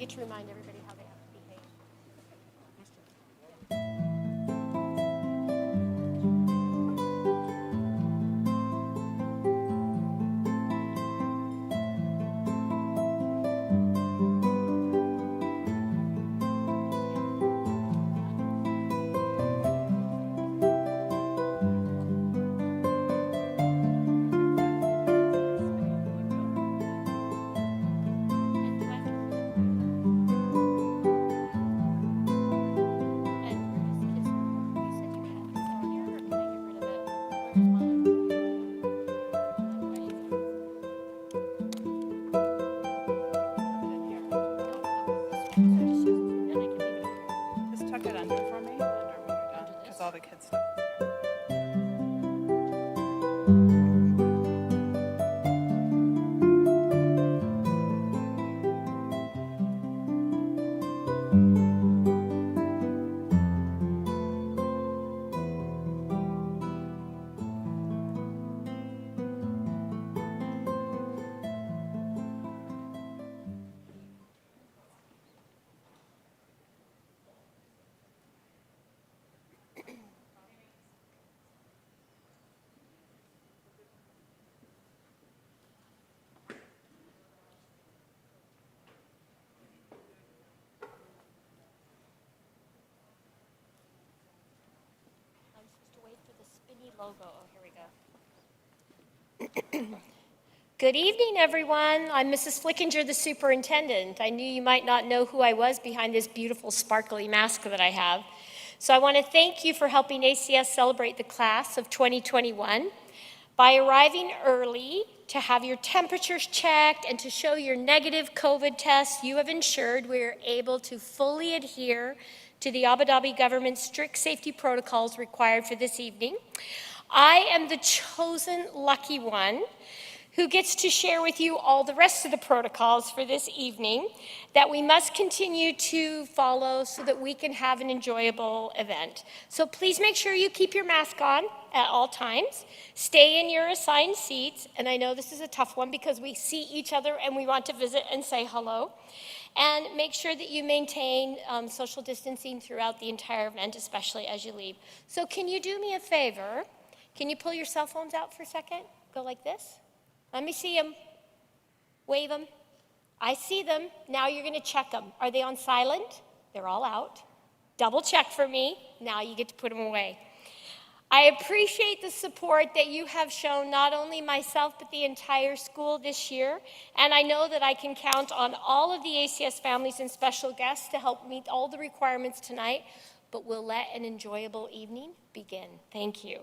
get to remind everybody how they have to behave. Just tuck it under for me, under when you're done, because all the kids stuff. I'm supposed to wait for the spinny logo. Oh, here we go. Good evening, everyone. I'm Mrs. Flickinger, the superintendent. I knew you might not know who I was behind this beautiful sparkly mask that I have. So I want to thank you for helping ACS celebrate the class of 2021 by arriving early to have your temperatures checked and to show your negative COVID tests. You have ensured we are able to fully adhere to the Abu Dhabi government's strict safety protocols required for this evening. I am the chosen lucky one who gets to share with you all the rest of the protocols for this evening that we must continue to follow so that we can have an enjoyable event. So please make sure you keep your mask on at all times. Stay in your assigned seats, and I know this is a tough one because we see each other and we want to visit and say hello. And make sure that you maintain social distancing throughout the entire event, especially as you leave. So can you do me a favor? Can you pull your cell phones out for a second? Go like this. Let me see them. Wave them. I see them. Now you're going to check them. Are they on silent? They're all out. Double check for me. Now you get to put them away. I appreciate the support that you have shown, not only myself, but the entire school this year. And I know that I can count on all of the ACS families and special guests to help meet all the requirements tonight. But we'll let an enjoyable evening begin. Thank you.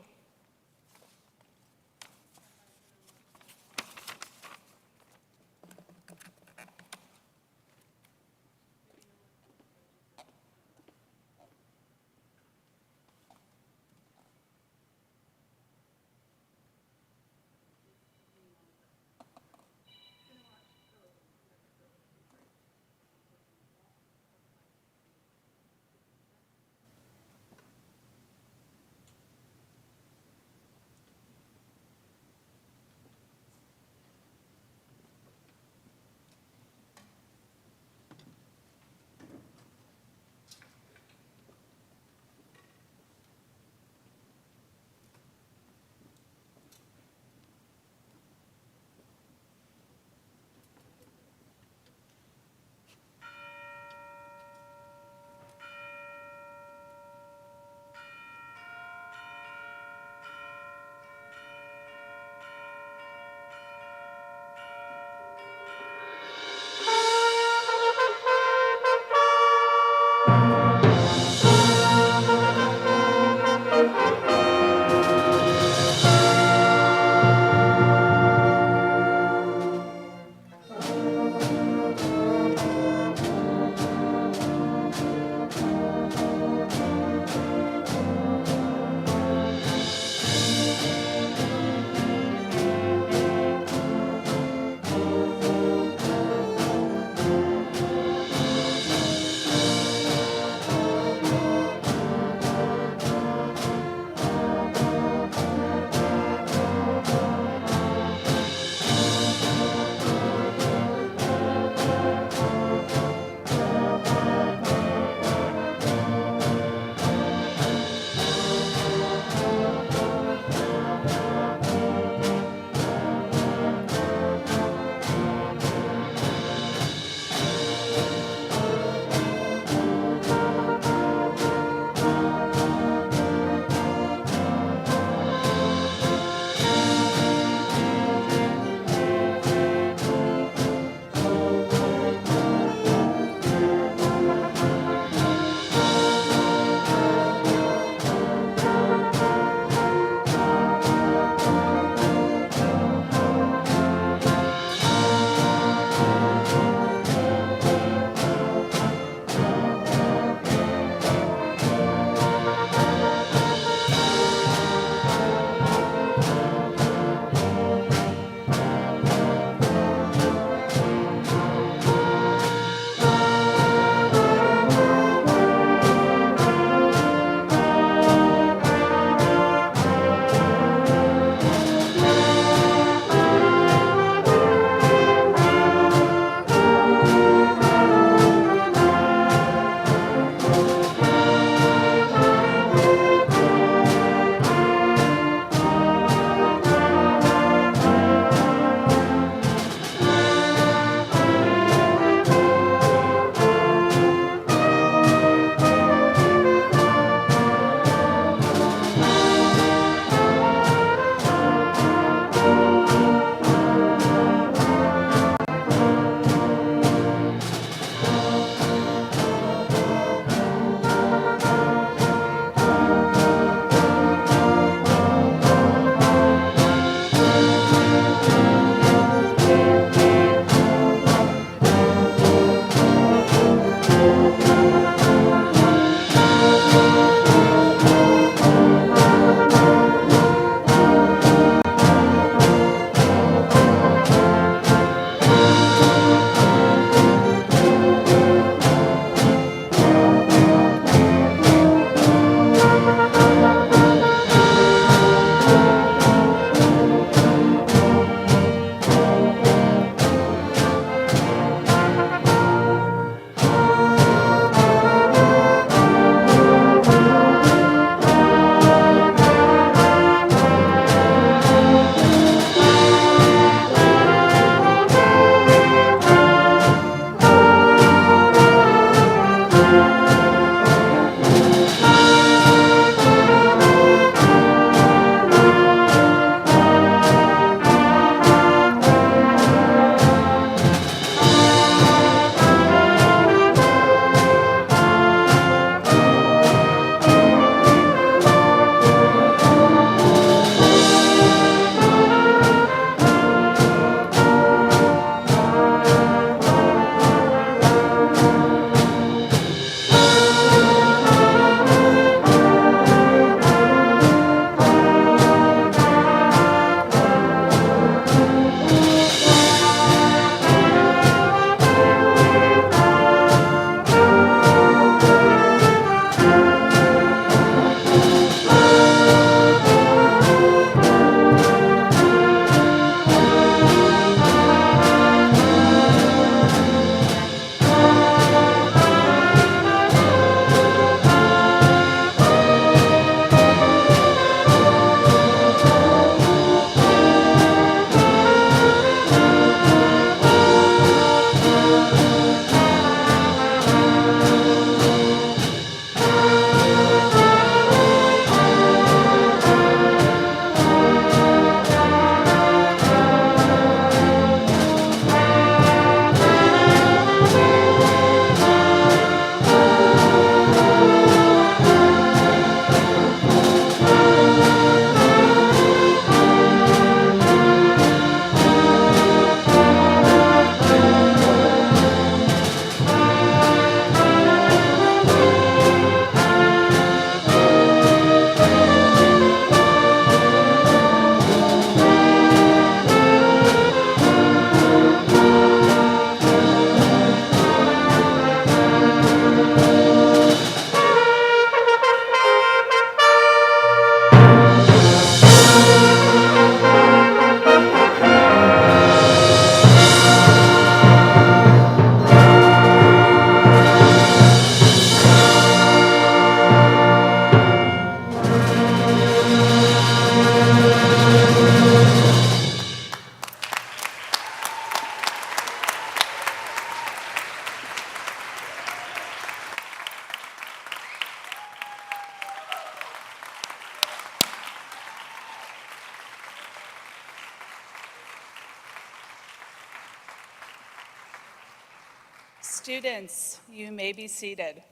Students, you may be seated.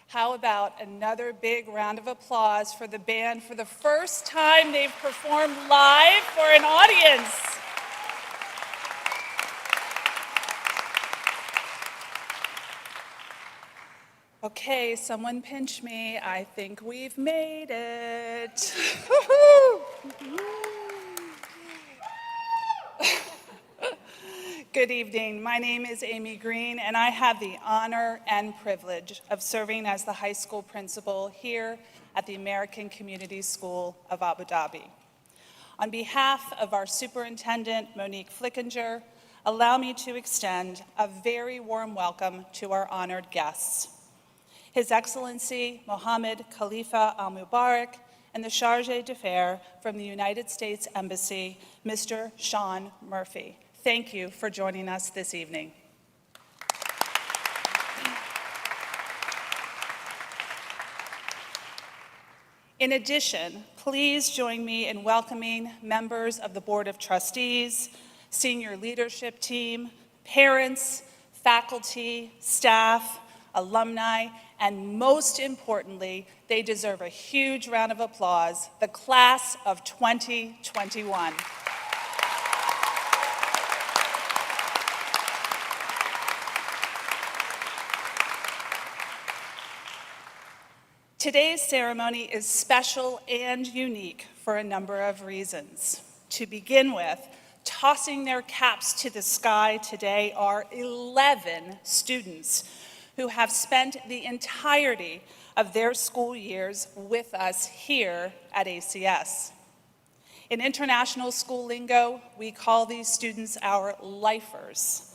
How about another big round of applause for the band for the first time they've performed live for an audience? Okay, someone pinch me. I think we've made it. Good evening. My name is Amy Green, and I have the honor and privilege of serving as the high school principal here at the American Community School of Abu Dhabi. On behalf of our superintendent, Monique Flickinger, allow me to extend a very warm welcome to our honored guests. His Excellency Mohammed Khalifa Al-Mubarak and the Chargé d'Affaires from the United States Embassy, Mr. Sean Murphy. Thank you for joining us this evening. In addition, please join me in welcoming members of the Board of Trustees, senior leadership team, parents, faculty, staff, alumni, and most importantly, they deserve a huge round of applause, the class of 2021. Today's ceremony is special and unique for a number of reasons. To begin with, tossing their caps to the sky today are 11 students who have spent the entirety of their school years with us here at ACS. In international school lingo, we call these students our lifers.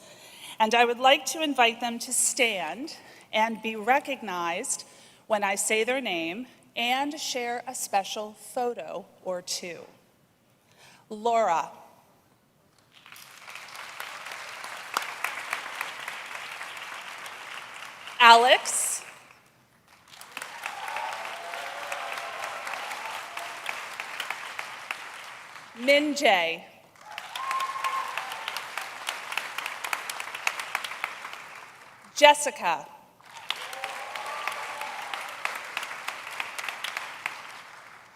And I would like to invite them to stand and be recognized when I say their name and share a special photo or two. Laura. Alex. Minjae. Jessica.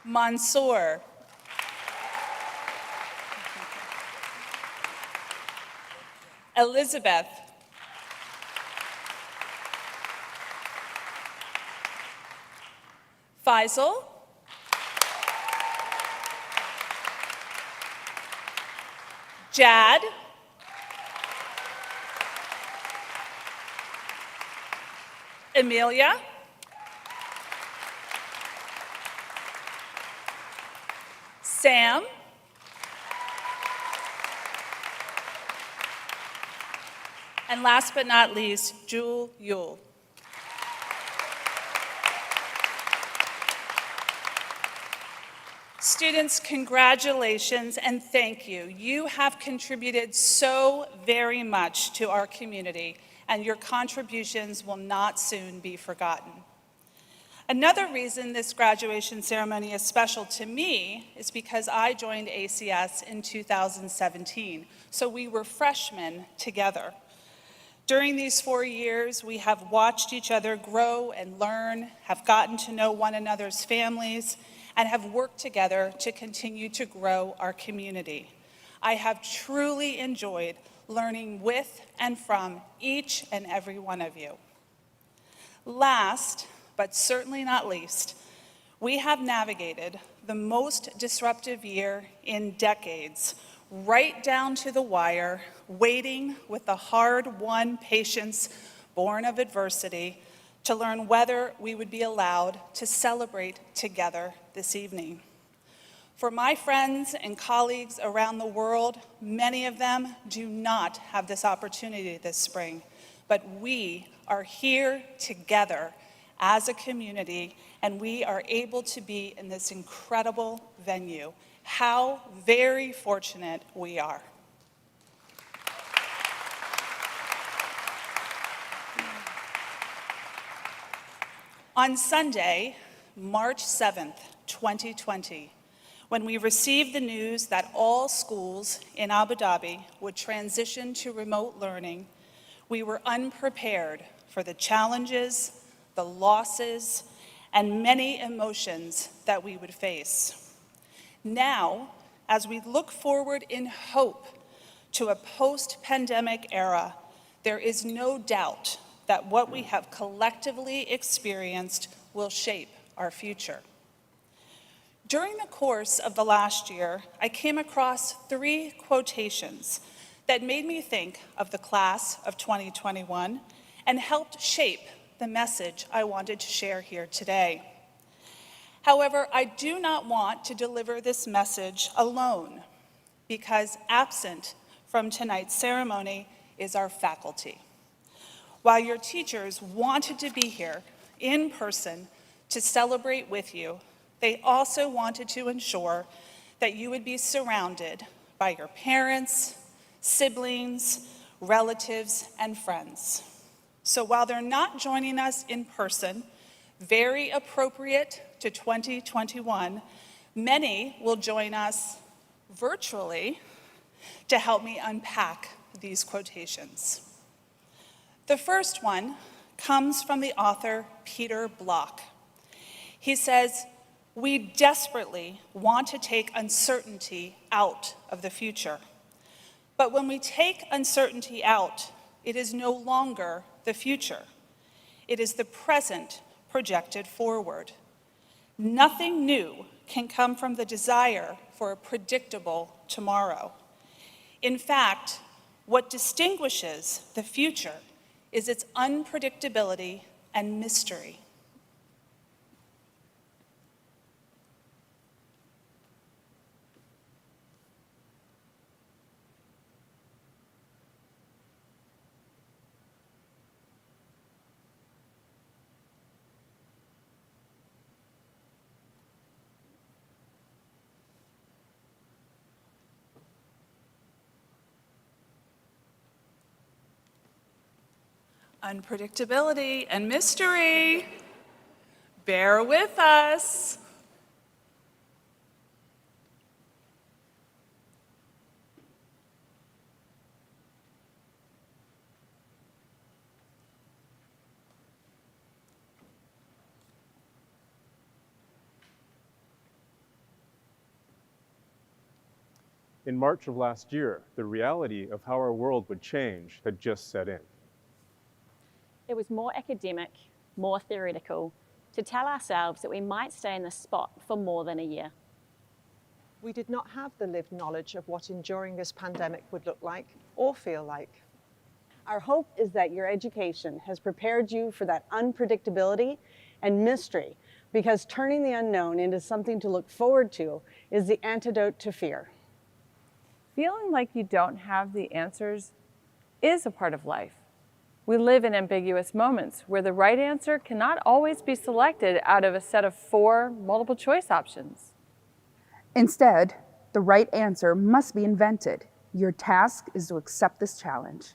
Mansoor. Elizabeth. Faisal. Jad. Amelia. Sam. And last but not least, Jewel Yule. Students, congratulations and thank you. You have contributed so very much to our community, and your contributions will not soon be forgotten. Another reason this graduation ceremony is special to me is because I joined ACS in 2017, so we were freshmen together. During these 4 years, we have watched each other grow and learn, have gotten to know one another's families, and have worked together to continue to grow our community. I have truly enjoyed learning with and from each and every one of you. Last, but certainly not least, we have navigated the most disruptive year in decades, right down to the wire, waiting with the hard-won patience born of adversity to learn whether we would be allowed to celebrate together this evening. For my friends and colleagues around the world, many of them do not have this opportunity this spring, but we are here together as a community, and we are able to be in this incredible venue. How very fortunate we are. On Sunday, March 7th, 2020, When we received the news that all schools in Abu Dhabi would transition to remote learning, we were unprepared for the challenges, the losses, and many emotions that we would face. Now, as we look forward in hope to a post-pandemic era, there is no doubt that what we have collectively experienced will shape our future. During the course of the last year, I came across 3 quotations that made me think of the class of 2021 and helped shape the message I wanted to share here today. However, I do not want to deliver this message alone, because absent from tonight's ceremony is our faculty. While your teachers wanted to be here in person to celebrate with you, they also wanted to ensure that you would be surrounded by your parents, siblings, relatives, and friends. So while they're not joining us in person, very appropriate to 2021, many will join us virtually to help me unpack these quotations. The first one comes from the author Peter Block. He says, "We desperately want to take uncertainty out of the future. But when we take uncertainty out, it is no longer the future. It is the present projected forward. Nothing new can come from the desire for a predictable tomorrow. In fact, what distinguishes the future is its unpredictability and mystery." Unpredictability and mystery. Bear with us. In March of last year, the reality of how our world would change had just set in. It was more academic, more theoretical, to tell ourselves that we might stay in the spot for more than a year. We did not have the lived knowledge of what enduring this pandemic would look like or feel like. Our hope is that your education has prepared you for that unpredictability and mystery, because turning the unknown into something to look forward to is the antidote to fear. Feeling like you don't have the answers is a part of life. We live in ambiguous moments where the right answer cannot always be selected out of a set of 4 multiple choice options. Instead, the right answer must be invented. Your task is to accept this challenge.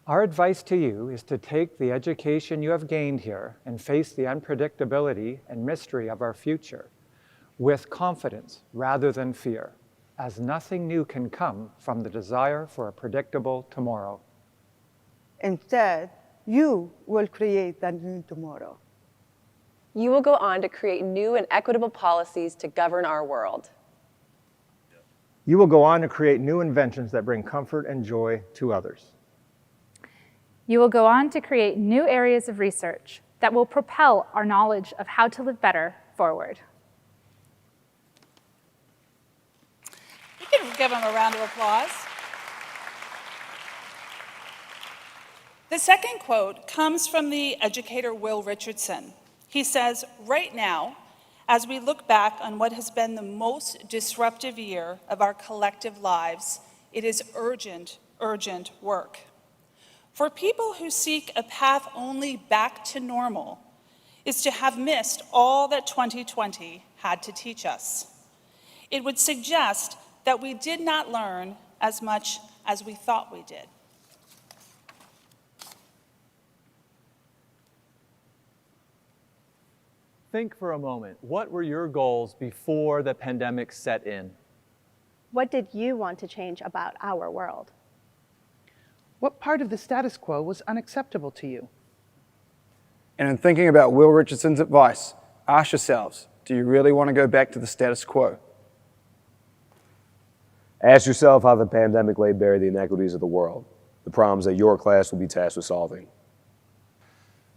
Our advice to you is to take the education you have gained here and face the unpredictability and mystery of our future with confidence rather than fear, as nothing new can come from the desire for a predictable tomorrow. Instead, you will create that new tomorrow. You will go on to create new and equitable policies to govern our world. You will go on to create new inventions that bring comfort and joy to others. You will go on to create new areas of research that will propel our knowledge of how to live better forward. You can give them a round of applause. The second quote comes from the educator Will Richardson. He says, "Right now, as we look back on what has been the most disruptive year of our collective lives, it is urgent, urgent work. For people who seek a path only back to normal is to have missed all that 2020 had to teach us. It would suggest that we did not learn as much as we thought we did." think for a moment, what were your goals before the pandemic set in? What did you want to change about our world? What part of the status quo was unacceptable to you? And in thinking about Will Richardson's advice, ask yourselves, do you really want to go back to the status quo? Ask yourself how the pandemic laid bare the inequities of the world, the problems that your class will be tasked with solving.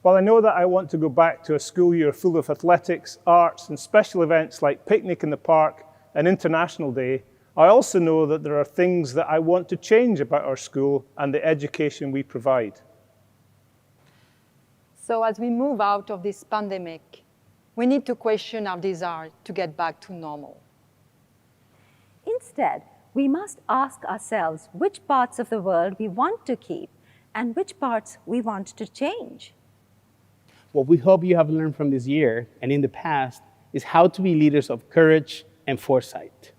While I know that I want to go back to a school year full of athletics, arts, and special events like Picnic in the Park and International Day, I also know that there are things that I want to change about our school and the education we provide. So as we move out of this pandemic, we need to question our desire to get back to normal. Instead, we must ask ourselves which parts of the world we want to keep and which parts we want to change. What we hope you have learned from this year and in the past is how to be leaders of courage and foresight.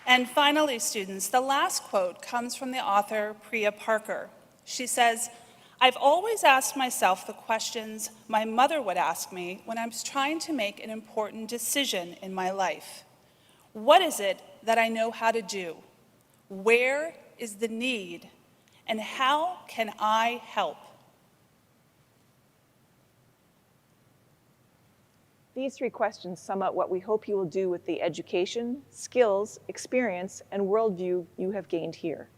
And finally, students, the last quote comes from the author Priya Parker. She says, "I've always asked myself the questions my mother would ask me when I was trying to make an important decision in my life. What is it that I know how to do? Where is the need? And how can I help?" These three questions sum up what we hope you will do with the education, skills, experience, and worldview you have gained here.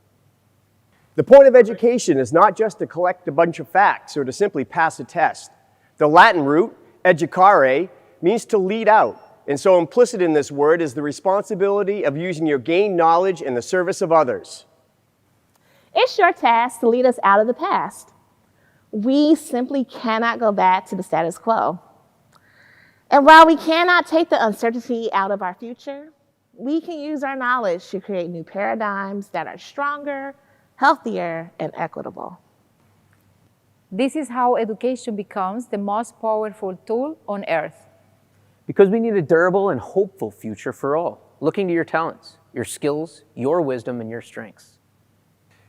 The point of education is not just to collect a bunch of facts or to simply pass a test. The Latin root, educare, means to lead out. And so implicit in this word is the responsibility of using your gained knowledge in the service of others. It's your task to lead us out of the past. We simply cannot go back to the status quo. And while we cannot take the uncertainty out of our future, we can use our knowledge to create new paradigms that are stronger, healthier, and equitable. This is how education becomes the most powerful tool on earth. Because we need a durable and hopeful future for all, looking to your talents, your skills, your wisdom, and your strengths.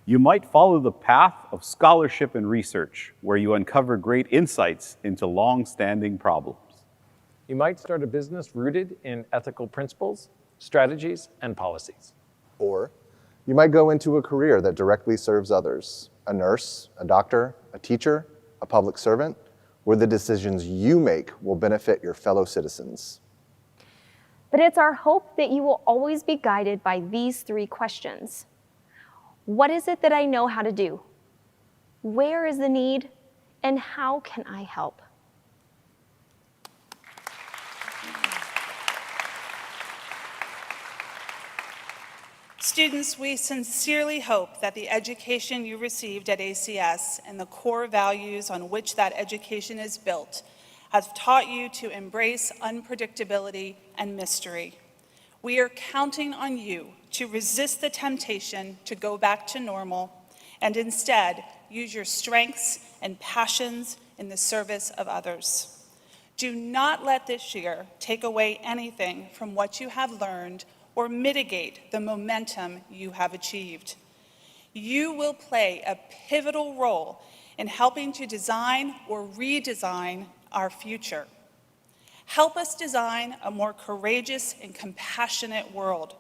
You might follow the path of scholarship and research, where you uncover great insights into long-standing problems. You might start a business rooted in ethical principles, strategies, and policies. Or you might go into a career that directly serves others, a nurse, a doctor, a teacher, a public servant, where the decisions you make will benefit your fellow citizens. But it's our hope that you will always be guided by these three questions. What is it that I know how to do? Where is the need? And how can I help? Students, we sincerely hope that the education you received at ACS and the core values on which that education is built has taught you to embrace unpredictability and mystery. We are counting on you to resist the temptation to go back to normal and instead use your strengths and passions in the service of others. Do not let this year take away anything from what you have learned or mitigate the momentum you have achieved. You will play a pivotal role in helping to design or redesign our future. Help us design a more courageous and compassionate world.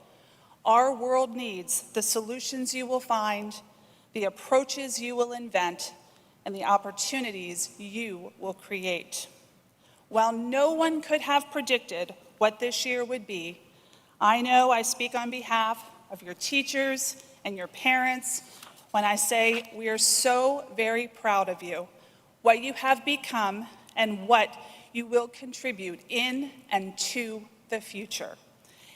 Our world needs the solutions you will find, the approaches you will invent, and the opportunities you will create. While no one could have predicted what this year would be, I know I speak on behalf of your teachers and your parents when I say we are so very proud of you, what you have become, and what you will contribute in and to the future.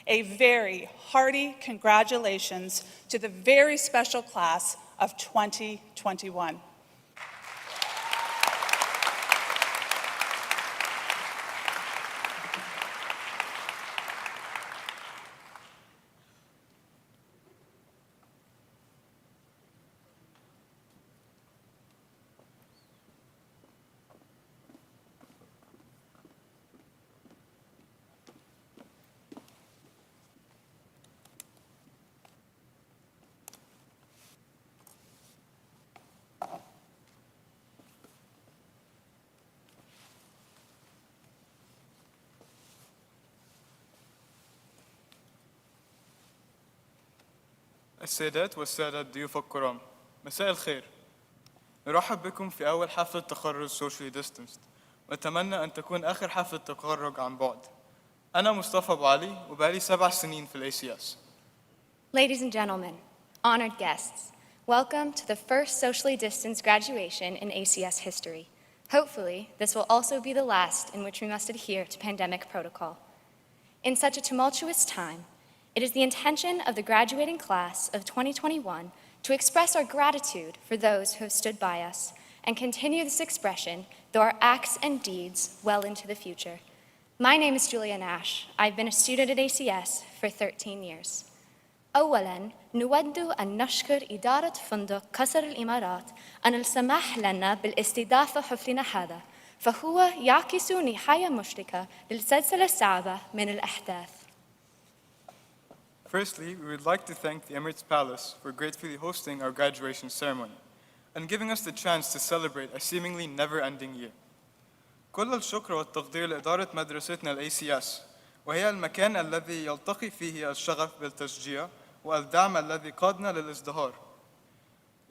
A very hearty congratulations to the very special class of 2021. السيدات والسادة الضيوف الكرام، مساء الخير. نرحب بكم في أول حفلة تخرج socially distanced، وأتمنى أن تكون آخر حفلة تخرج عن بعد. أنا مصطفى أبو علي وبقالي 7 سنين في ACS. Ladies and gentlemen, honored guests, welcome to the first socially distanced graduation in ACS history. Hopefully, this will also be the last in which we must adhere to pandemic protocol. In such a tumultuous time, it is the intention of the graduating class of 2021 to express our gratitude for those who have stood by us and continue this expression through our acts and deeds well into the future. My name is Julia Nash. I've been a student at ACS for 13 years. أولاً نود أن نشكر إدارة فندق قصر الإمارات أن السماح لنا بالاستضافة حفلنا هذا، فهو يعكس نهاية مشرقة للسلسلة الصعبة من الأحداث. Firstly, we would like to thank the Emirates Palace for gratefully hosting our graduation ceremony and giving us the chance to celebrate a seemingly never-ending year. كل الشكر والتقدير لإدارة مدرستنا ACS، وهي المكان الذي يلتقي فيه الشغف بالتشجيع والدعم الذي قادنا للازدهار.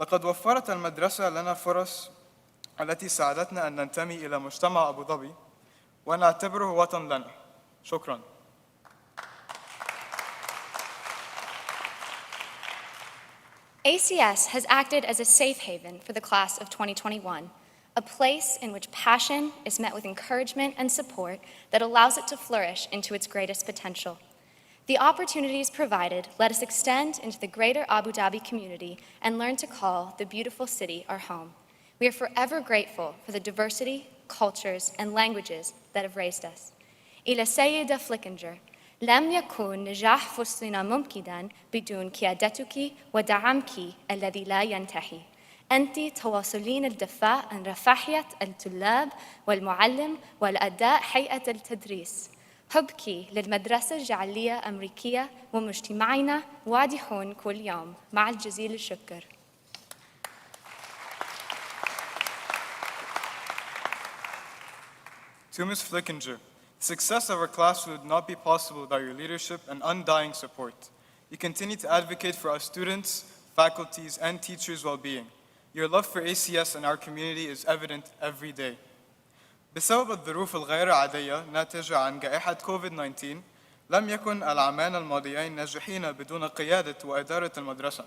لقد وفرت المدرسة لنا فرص التي ساعدتنا أن ننتمي إلى مجتمع أبو ظبي ونعتبره وطن لنا. شكراً. ACS has acted as a safe haven for the class of 2021, a place in which passion is met with encouragement and support that allows it to flourish into its greatest potential. The opportunities provided let us extend into the greater Abu Dhabi community and learn to call the beautiful city our home. We are forever grateful for the diversity, cultures, and languages that have raised us. إلى السيدة فليكنجر، لم يكن نجاح فصلنا ممكنا بدون قيادتك ودعمك الذي لا ينتهي. أنت تواصلين الدفاع عن رفاهية الطلاب والمعلم والأداء هيئة التدريس. حبك للمدرسة الجعلية أمريكية ومجتمعنا واضح كل يوم، مع الجزيل الشكر. To Ms. Flickinger, the success of our class would not be possible without your leadership and undying support. You continue to advocate for our students, faculties, and teachers' well-being. Your love for ACS and our community is evident every day. بسبب الظروف الغير عادية ناتجة عن جائحة كوفيد-19 لم يكن العامان الماضيين ناجحين بدون قيادة وإدارة المدرسة.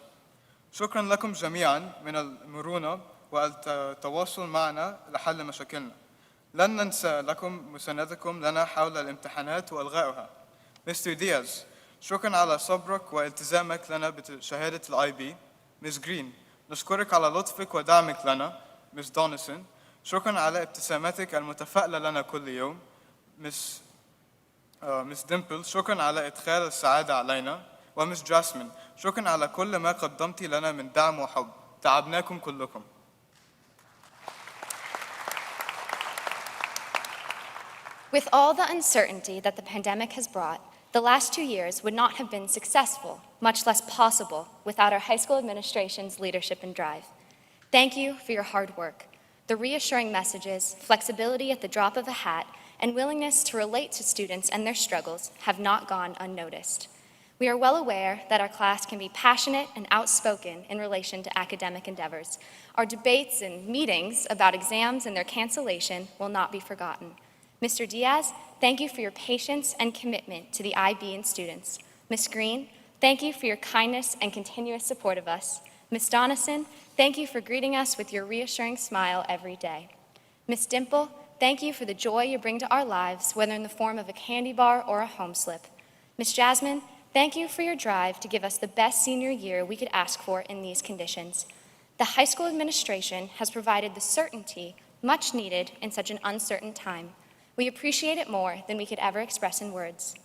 شكرا لكم جميعا من المرونة والتواصل معنا لحل مشاكلنا. لن ننسى لكم مساندتكم لنا حول الامتحانات وإلغائها. Mr. Diaz, شكرا على صبرك والتزامك لنا بشهادة الIB. Ms. Green, نشكرك على لطفك ودعمك لنا. Ms. Donison, شكرا على ابتسامتك المتفائلة لنا كل يوم. Ms. Dimple, شكرا على إدخال السعادة علينا. وMs. Jasmine, شكرا على كل ما قدمت لنا من دعم وحب. تعبناكم كلكم. With all the uncertainty that the pandemic has brought, the last 2 years would not have been successful, much less possible, without our high school administration's leadership and drive. Thank you for your hard work. The reassuring messages, flexibility at the drop of a hat, and willingness to relate to students and their struggles have not gone unnoticed. We are well aware that our class can be passionate and outspoken in relation to academic endeavors. Our debates and meetings about exams and their cancellation will not be forgotten. Mr. Diaz, thank you for your patience and commitment to the IB and students. Ms. Green, thank you for your kindness and continuous support of us. Ms. Donison, thank you for greeting us with your reassuring smile every day. Ms. Dimple, thank you for the joy you bring to our lives, whether in the form of a candy bar or a home slip. Ms. Jasmine, thank you for your drive to give us the best senior year we could ask for in these conditions. The high school administration has provided the certainty much needed in such an uncertain time. We appreciate it more than we could ever express in words.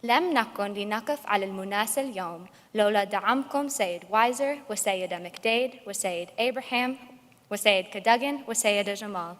لم نكن لنقف على المناسة اليوم لولا دعمكم سيد وايزر وسيدة مكديد وسيد إبراهيم وسيد كدغن وسيدة جمال.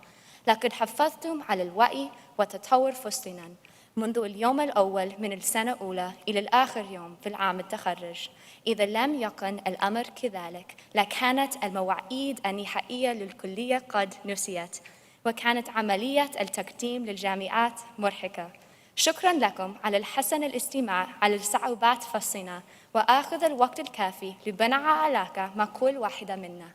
لقد حافظتم على الوعي وتطور فصلنا منذ اليوم الأول من السنة الأولى إلى الآخر يوم في العام التخرج. إذا لم يكن الأمر كذلك لكانت المواعيد النهائية للكلية قد نسيت، وكانت عملية التقديم للجامعات مرهقة. شكراً لكم على الحسن الاستماع على الصعوبات فصلنا وآخذ الوقت الكافي لبناء علاقة مع كل واحدة منا.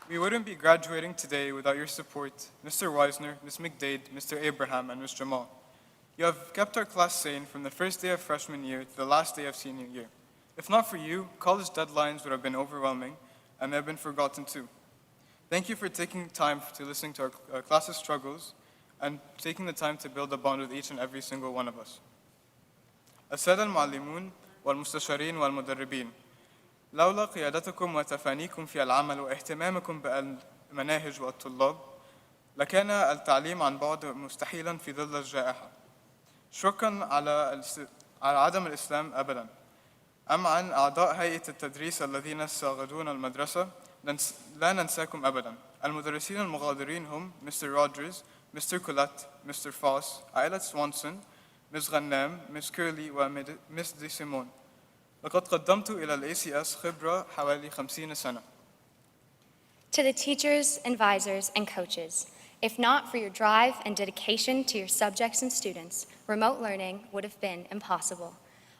We wouldn't be graduating today without your support, Mr. Weisner, Ms. McDade, Mr. Abraham, and Ms. Jamal. You have kept our class sane from the first day of freshman year to the last day of senior year. If not for you, college deadlines would have been overwhelming and may have been forgotten too. Thank you for taking time to listen to our class's struggles and taking the time to build a bond with each and every single one of us. السادة المعلمون والمستشارين والمدربين، لولا قيادتكم وتفانيكم في العمل واهتمامكم بالمناهج والطلاب لكان التعليم عن بعد مستحيلا في ظل الجائحة. شكرا على عدم الإسلام أبدا. أما عن أعضاء هيئة التدريس الذين ساعدونا المدرسة لا ننساكم أبدا. المدرسين المغادرين هم Mr. Rogers, Mr. Colette, Mr. Foss, عائلة سوانسون, Ms. غنام, Ms. كيرلي و Ms. دي سيمون. لقد قدمت إلى ال ACS خبرة حوالي 50 سنة. To the teachers, advisors, and coaches, if not for your drive and dedication to your subjects and students, remote learning would have been impossible.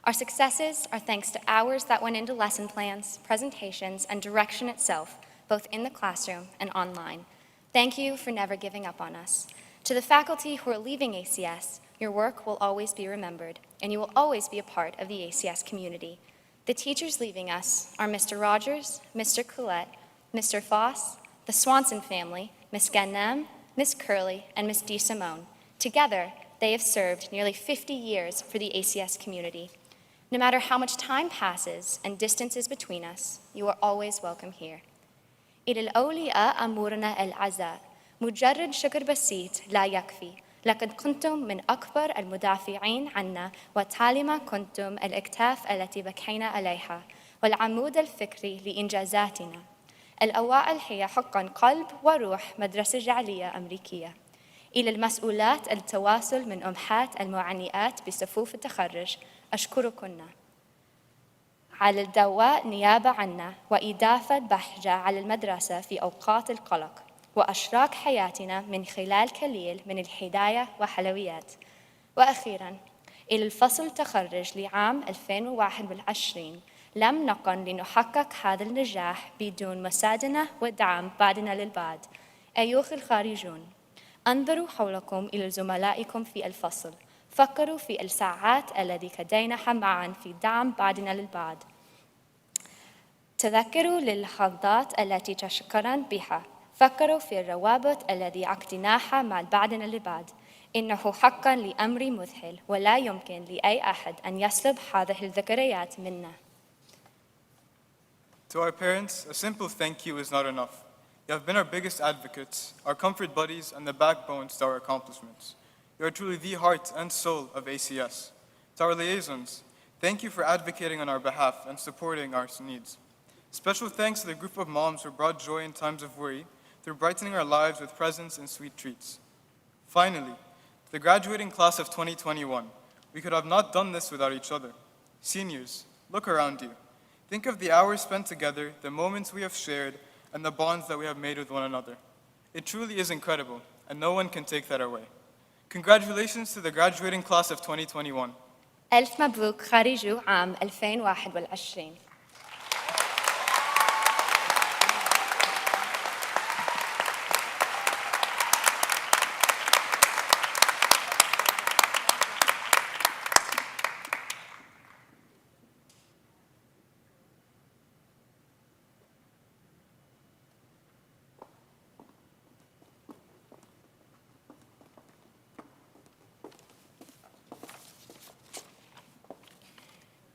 Our successes are thanks to hours that went into lesson plans, presentations, and direction itself, both in the classroom and online. Thank you for never giving up on us. To the faculty who are leaving ACS, your work will always be remembered, and you will always be a part of the ACS community. The teachers leaving us are Mr. Rogers, Mr. Colette, Mr. Foss, the Swanson family, Ms. Gannam, Ms. Curley, and Ms. D. Simone. Together, they have served nearly 50 years for the ACS community. No matter how much time passes and distance is between us, you are always welcome here. إلى الأولياء أمورنا الأعزاء، مجرد شكر بسيط لا يكفي. لقد كنتم من أكبر المدافعين عنا وتعلم كنتم الأكتاف التي بكينا عليها والعمود الفكري لإنجازاتنا. الأوائل هي حقاً قلب وروح مدرسة جعلية أمريكية. إلى المسؤولات التواصل من أمهات المعنيات بصفوف التخرج، أشكركن على الدواء نيابة عنا وإضافة بهجة على المدرسة في أوقات القلق وأشراق حياتنا من خلال قليل من الهدايا وحلويات. وأخيراً إلى الفصل التخرج لعام 2021 لم نكن لنحقق هذا النجاح بدون مساعدة ودعم بعضنا للبعض. أيها الخارجون، انظروا حولكم إلى زملائكم في الفصل، فكروا في الساعات التي قضيناها معاً في دعم بعضنا للبعض. تذكروا للحظات التي تشكرن بها، فكروا في الروابط التي عقدناها مع بعضنا البعض. إنه حقاً لأمر مذهل ولا يمكن لأي أحد أن يسلب هذه الذكريات منا. To our parents, a simple thank you is not enough. You have been our biggest advocates, our comfort buddies, and the backbones to our accomplishments. You are truly the heart and soul of ACS. To our liaisons, thank you for advocating on our behalf and supporting our needs. Special thanks to the group of moms who brought joy in times of worry through brightening our lives with presents and sweet treats. Finally, to the graduating class of 2021, we could have not done this without each other. Seniors, look around you. Think of the hours spent together, the moments we have shared, and the bonds that we have made with one another. It truly is incredible, and no one can take that away. Congratulations to the graduating class of 2021. ألف مبروك خريجو عام 2021.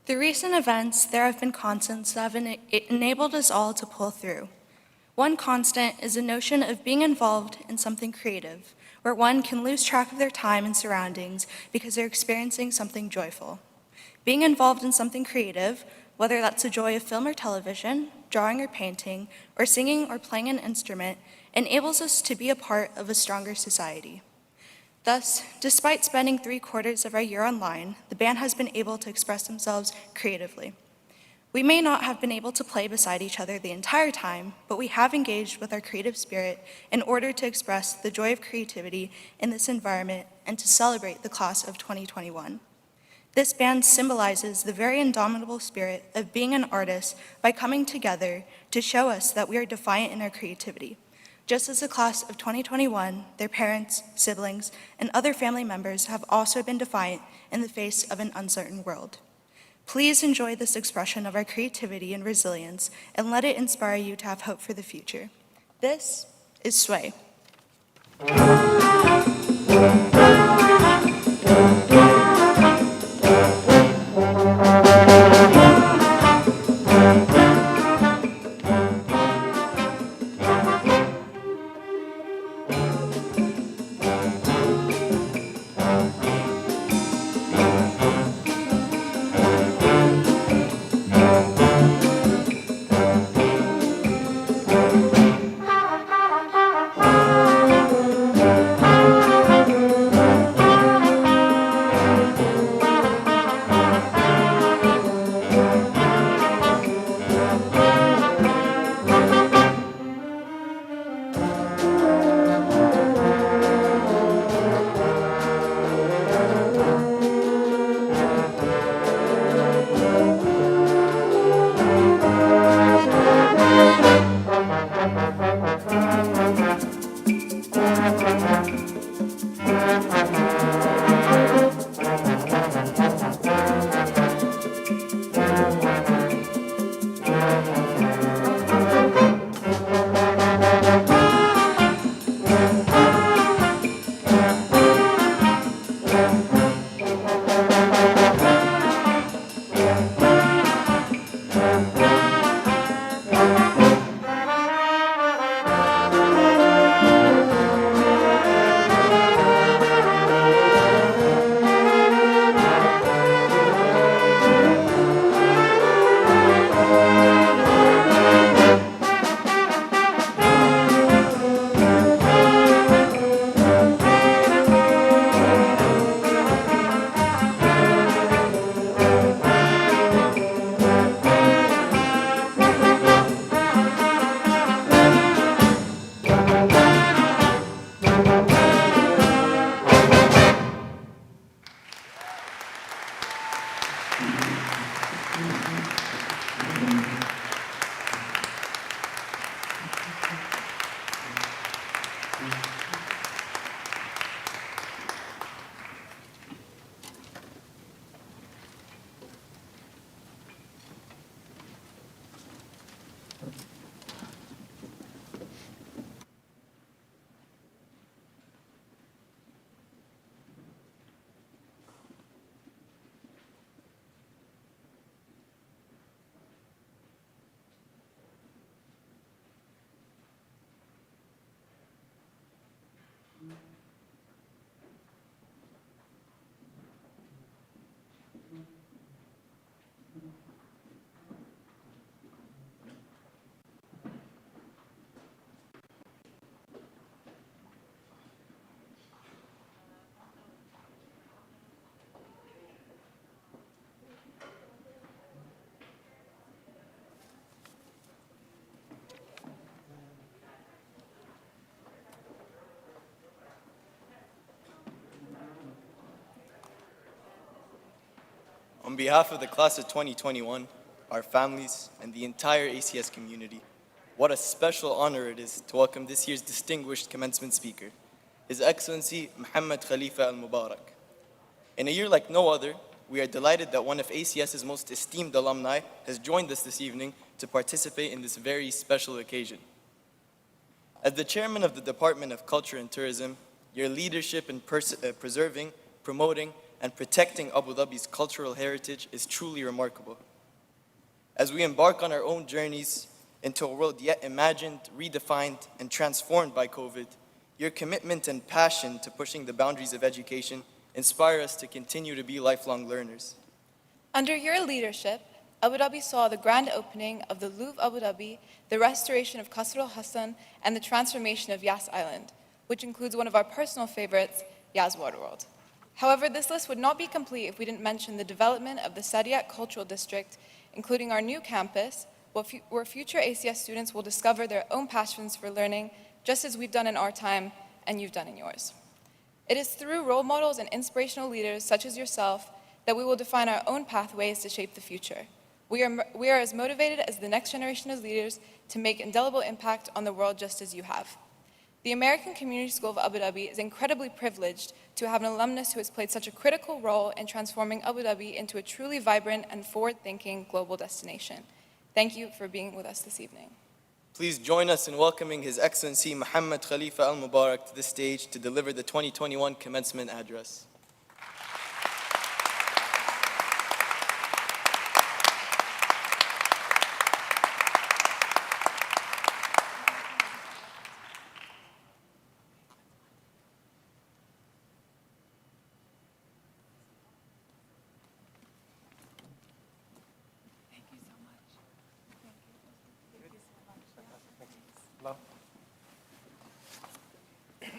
Through recent events, there have been constants that have enabled us all to pull through. One constant is the notion of being involved in something creative, where one can lose track of their time and surroundings because they're experiencing something joyful. Being involved in something creative, whether that's the joy of film or television, drawing or painting, or singing or playing an instrument, enables us to be a part of a stronger society. Thus, despite spending 3/4 of our year online, the band has been able to express themselves creatively. We may not have been able to play beside each other the entire time, but we have engaged with our creative spirit in order to express the joy of creativity in this environment and to celebrate the class of 2021. This band symbolizes the very indomitable spirit of being an artist by coming together to show us that we are defiant in our creativity. Just as the class of 2021, their parents, siblings, and other family members have also been defiant in the face of an uncertain world. Please enjoy this expression of our creativity and resilience and let it inspire you to have hope for the future. This is Sway. On behalf of the class of 2021, our families, and the entire ACS community, what a special honor it is to welcome this year's distinguished commencement speaker, His Excellency Muhammad Khalifa Al-Mubarak. In a year like no other, we are delighted that one of ACS's most esteemed alumni has joined us this evening to participate in this very special occasion. As the chairman of the Department of Culture and Tourism, your leadership in preserving, promoting, and protecting Abu Dhabi's cultural heritage is truly remarkable. As we embark on our own journeys into a world yet imagined, redefined, and transformed by COVID, your commitment and passion to pushing the boundaries of education inspire us to continue to be lifelong learners. Under your leadership, Abu Dhabi saw the grand opening of the Louvre Abu Dhabi, the restoration of Qasr al-Hassan, and the transformation of Yas Island, which includes one of our personal favorites, Yas Waterworld. However, this list would not be complete if we didn't mention the development of the Sadiat Cultural District, including our new campus, where future ACS students will discover their own passions for learning, just as we've done in our time and you've done in yours. It is through role models and inspirational leaders such as yourself that we will define our own pathways to shape the future. We are as motivated as the next generation of leaders to make indelible impact on the world just as you have. The American Community School of Abu Dhabi is incredibly privileged to have an alumnus who has played such a critical role in transforming Abu Dhabi into a truly vibrant and forward-thinking global destination. Thank you for being with us this evening. Please join us in welcoming His Excellency Muhammad Khalifa Al Mubarak to the stage to deliver the 2021 commencement address.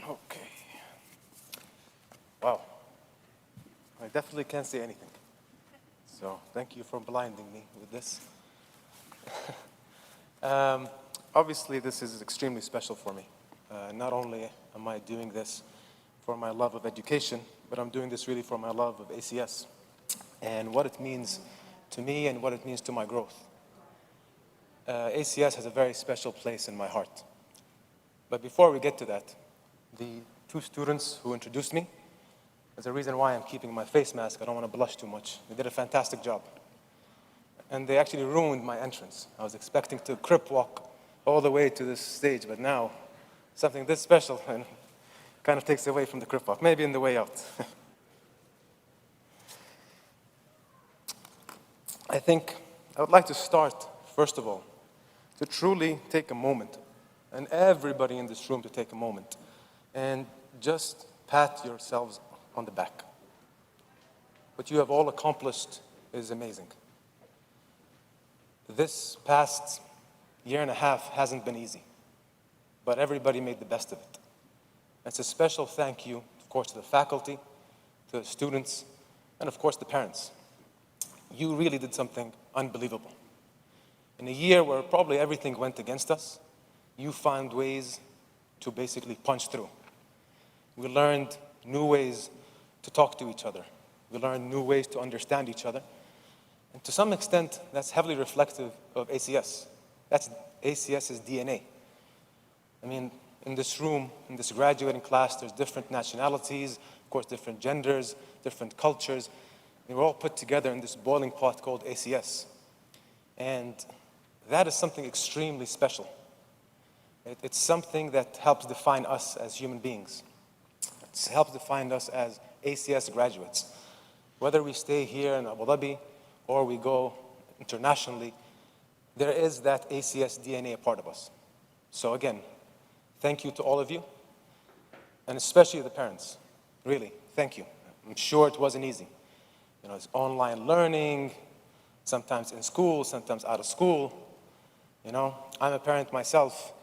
Okay. Wow. I definitely can't say anything. So thank you for blinding me with this. Obviously, this is extremely special for me. Not only am I doing this for my love of education, but I'm doing this really for my love of ACS and what it means to me and what it means to my growth. ACS has a very special place in my heart. But before we get to that, the two students who introduced me, there's a reason why I'm keeping my face mask. I don't want to blush too much. They did a fantastic job. And they actually ruined my entrance. I was expecting to crip walk all the way to this stage, but now something this special and kind of takes away from the crip walk, maybe in the way out. I think I would like to start, first of all, to truly take a moment, and everybody in this room to take a moment, and just pat yourselves on the back. What you have all accomplished is amazing. This past year and a half hasn't been easy, but everybody made the best of it. It's a special thank you, of course, to the faculty, to the students, and of course the parents. You really did something unbelievable. In a year where probably everything went against us, you found ways to basically punch through. We learned new ways to talk to each other. We learned new ways to understand each other. And to some extent, that's heavily reflective of ACS. That's ACS's DNA. I mean, in this room, in this graduating class, there's different nationalities, of course, different genders, different cultures. And we're all put together in this boiling pot called ACS. And that is something extremely special. It's something that helps define us as human beings. It helps define us as ACS graduates. Whether we stay here in Abu Dhabi or we go internationally, there is that ACS DNA a part of us. So again, thank you to all of you, and especially the parents. Really, thank you. I'm sure it wasn't easy. You know, it's online learning, sometimes in school, sometimes out of school. You know, I'm a parent myself,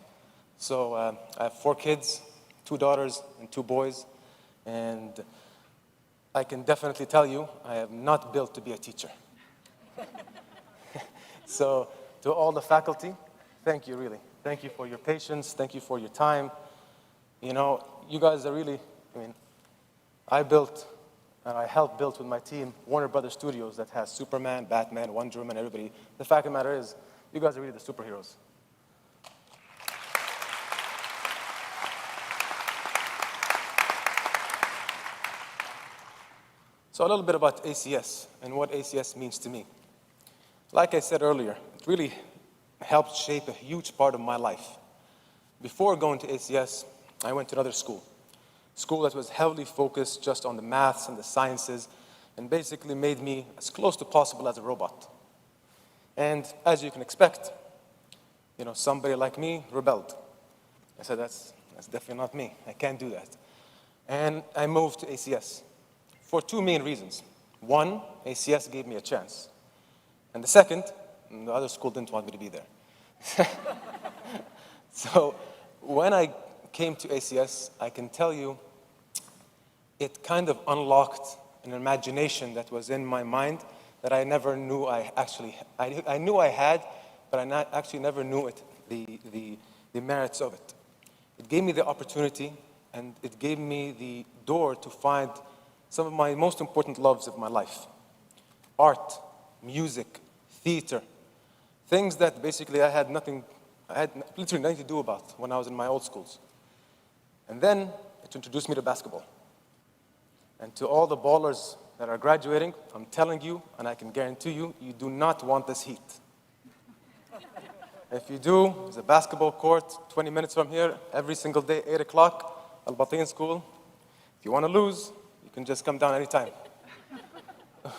so I have 4 kids, 2 daughters and 2 boys, and I can definitely tell you I am not built to be a teacher. So to all the faculty, thank you, really. Thank you for your patience. Thank you for your time. You know, you guys are really, I mean, I built and I helped build with my team Warner Brothers Studios that has Superman, Batman, Wonder Woman, everybody. The fact of the matter is, you guys are really the superheroes. So a little bit about ACS and what ACS means to me. Like I said earlier, it really helped shape a huge part of my life. Before going to ACS, I went to another school that was heavily focused just on the maths and the sciences, and basically made me as close to possible as a robot. And as you can expect, you know, somebody like me rebelled. I said, that's definitely not me. I can't do that. And I moved to ACS for 2 main reasons. One, ACS gave me a chance. And the second, the other school didn't want me to be there. So when I came to ACS, I can tell you it kind of unlocked an imagination that was in my mind that I never knew I knew I had, but I actually never knew it, the merits of it. It gave me the opportunity, and it gave me the door to find some of my most important loves of my life. Art, music, theater, things that basically I had literally nothing to do about when I was in my old schools. And then it introduced me to basketball. And to all the ballers that are graduating, I'm telling you, and I can guarantee you, you do not want this heat. If you do, there's a basketball court 20 minutes from here, every single day, 8 o'clock, Al-Batin School. If you want to lose, you can just come down anytime.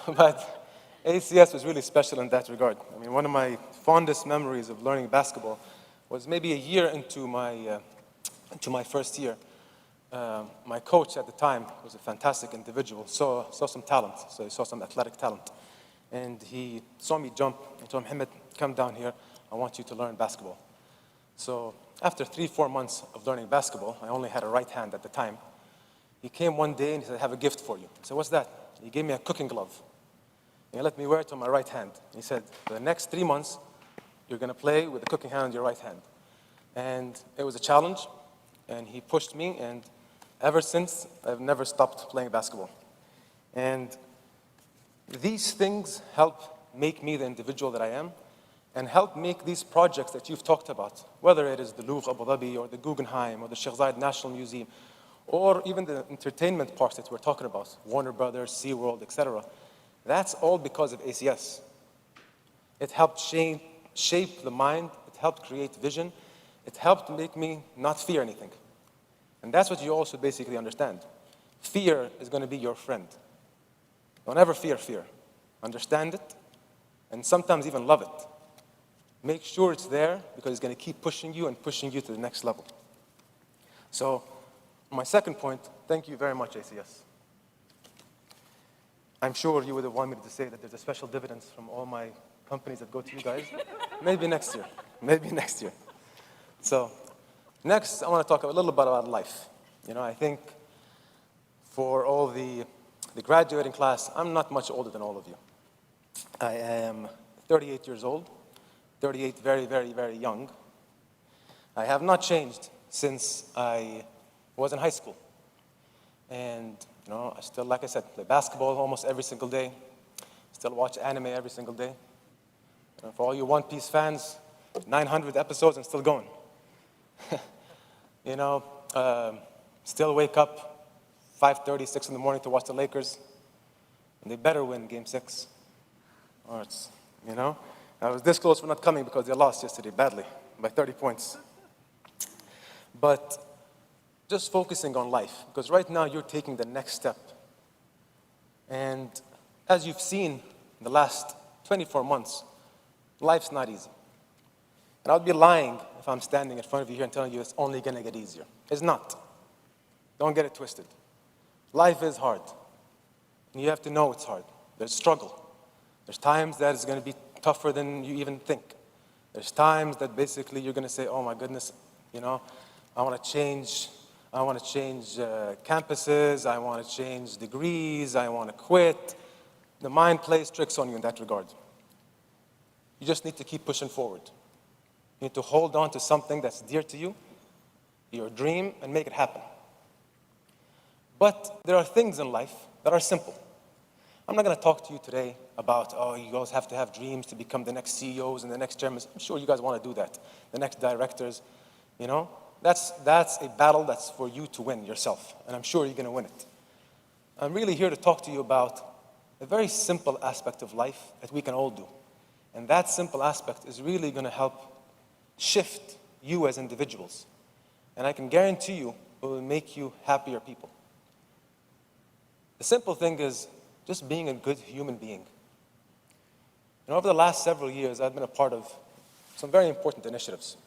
But ACS was really special in that regard. I mean, one of my fondest memories of learning basketball was maybe a year into my first year. My coach at the time was a fantastic individual, saw some talent, so he saw some athletic talent. And he saw me jump, and told him, Hamid, come down here, I want you to learn basketball. So after 3-4 months of learning basketball, I only had a right hand at the time, he came one day and he said, I have a gift for you. I said, what's that? He gave me a cooking glove. And he let me wear it on my right hand. He said, for the next 3 months, you're going to play with a cooking hand on your right hand. And it was a challenge, and he pushed me, and ever since, I've never stopped playing basketball. And these things help make me the individual that I am, and help make these projects that you've talked about, whether it is the Louvre Abu Dhabi, or the Guggenheim, or the Sheikh Zayed National Museum, or even the entertainment parks that we're talking about, Warner Brothers, SeaWorld, etc. That's all because of ACS. It helped shape the mind, it helped create vision, it helped make me not fear anything. And that's what you also basically understand. Fear is going to be your friend. Don't ever fear fear. Understand it, and sometimes even love it. Make sure it's there, because it's going to keep pushing you and pushing you to the next level. So, my second point, thank you very much, ACS. I'm sure you would have wanted me to say that there's a special dividends from all my companies that go to you guys. Maybe next year. Maybe next year. So, next, I want to talk a little bit about life. You know, I think for all the graduating class, I'm not much older than all of you. I am 38 years old, 38 very, very, very young. I have not changed since I was in high school. And, you know, I still, like I said, play basketball almost every single day. Still watch anime every single day. And for all you One Piece fans, 900 episodes and still going. You know, still wake up 5:30, 6 in the morning to watch the Lakers. And they better win Game 6. Or it's, you know, I was this close for not coming because they lost yesterday badly by 30 points. But just focusing on life, because right now you're taking the next step. And as you've seen in the last 24 months, life's not easy. And I'd be lying if I'm standing in front of you here and telling you it's only going to get easier. It's not. Don't get it twisted. Life is hard. And you have to know it's hard. There's struggle. There's times that it's going to be tougher than you even think. There's times that basically you're going to say, oh my goodness, you know, I want to change campuses, I want to change degrees, I want to quit. The mind plays tricks on you in that regard. You just need to keep pushing forward. You need to hold on to something that's dear to you, your dream, and make it happen. But there are things in life that are simple. I'm not going to talk to you today about, oh, you guys have to have dreams to become the next CEOs and the next chairmen. I'm sure you guys want to do that. The next directors, you know. That's a battle that's for you to win yourself, and I'm sure you're going to win it. I'm really here to talk to you about a very simple aspect of life that we can all do. And that simple aspect is really going to help shift you as individuals. And I can guarantee you it will make you happier people. The simple thing is just being a good human being. And over the last several years, I've been a part of some very important initiatives,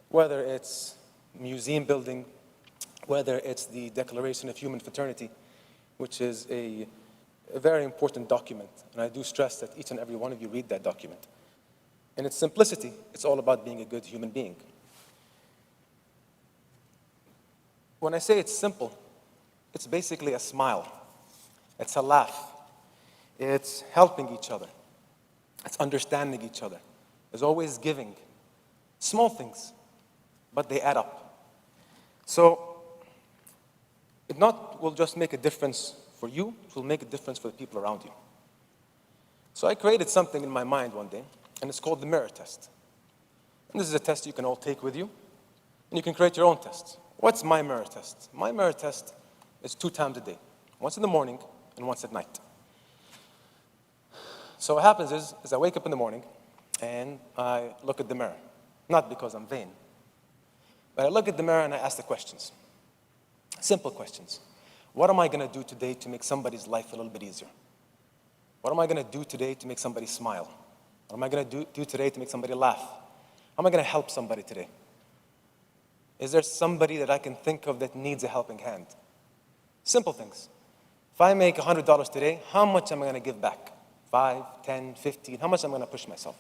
whether it's museum building, whether it's the Declaration of Human Fraternity, which is a very important document. And I do stress that each and every one of you read that document. In its simplicity, it's all about being a good human being. When I say it's simple, It's basically a smile. It's a laugh. It's helping each other. It's understanding each other. It's always giving. Small things, but they add up. So it not will just make a difference for you, it will make a difference for the people around you. So I created something in my mind one day, and it's called the mirror test. And this is a test you can all take with you, and you can create your own test. What's my mirror test? My mirror test is 2 times a day, once in the morning and once at night. So what happens is I wake up in the morning and I look at the mirror, not because I'm vain, but I look at the mirror and I ask the questions. Simple questions. What am I going to do today to make somebody's life a little bit easier? What am I going to do today to make somebody smile? What am I going to do today to make somebody laugh? How am I going to help somebody today? Is there somebody that I can think of that needs a helping hand? Simple things. If I make $100 today, how much am I going to give back? 5, 10, 15, how much am I going to push myself?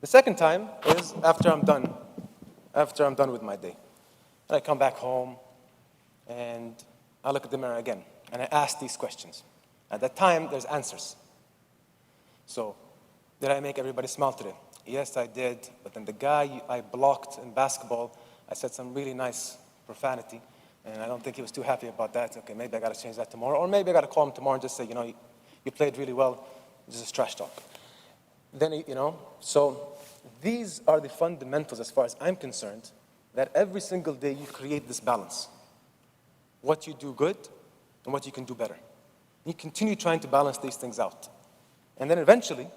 The second time is after I'm done with my day. And I come back home and I look at the mirror again and I ask these questions. At that time, there's answers. So, did I make everybody smile today? Yes, I did. But then the guy I blocked in basketball, I said some really nice profanity, and I don't think he was too happy about that. Okay, maybe I got to change that tomorrow. Or maybe I got to call him tomorrow and just say, you played really well. This is trash talk. Then, so these are the fundamentals as far as I'm concerned, that every single day you create this balance. What you do good and what you can do better. You continue trying to balance these things out. And then eventually,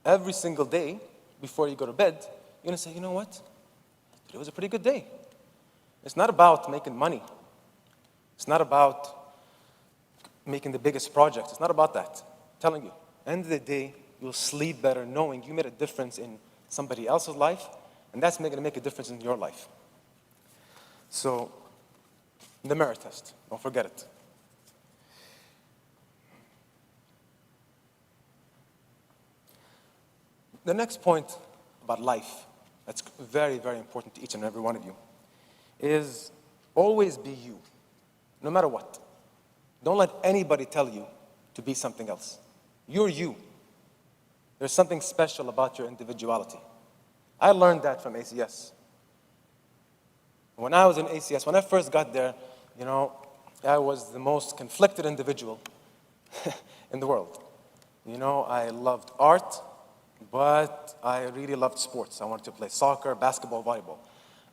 every single day, before you go to bed, you're going to say, you know what? Today was a pretty good day. It's not about making money. It's not about making the biggest project. It's not about that. I'm telling you, end of the day, you'll sleep better knowing you made a difference in somebody else's life, and that's going to make a difference in your life. So, the mirror test, don't forget it. The next point about life that's very, very important to each and every one of you is always be you, no matter what. Don't let anybody tell you to be something else. You're you. There's something special about your individuality. I learned that from ACS. When I was in ACS, when I first got there, I was the most conflicted individual in the world. I loved art, but I really loved sports. I wanted to play soccer, basketball, volleyball.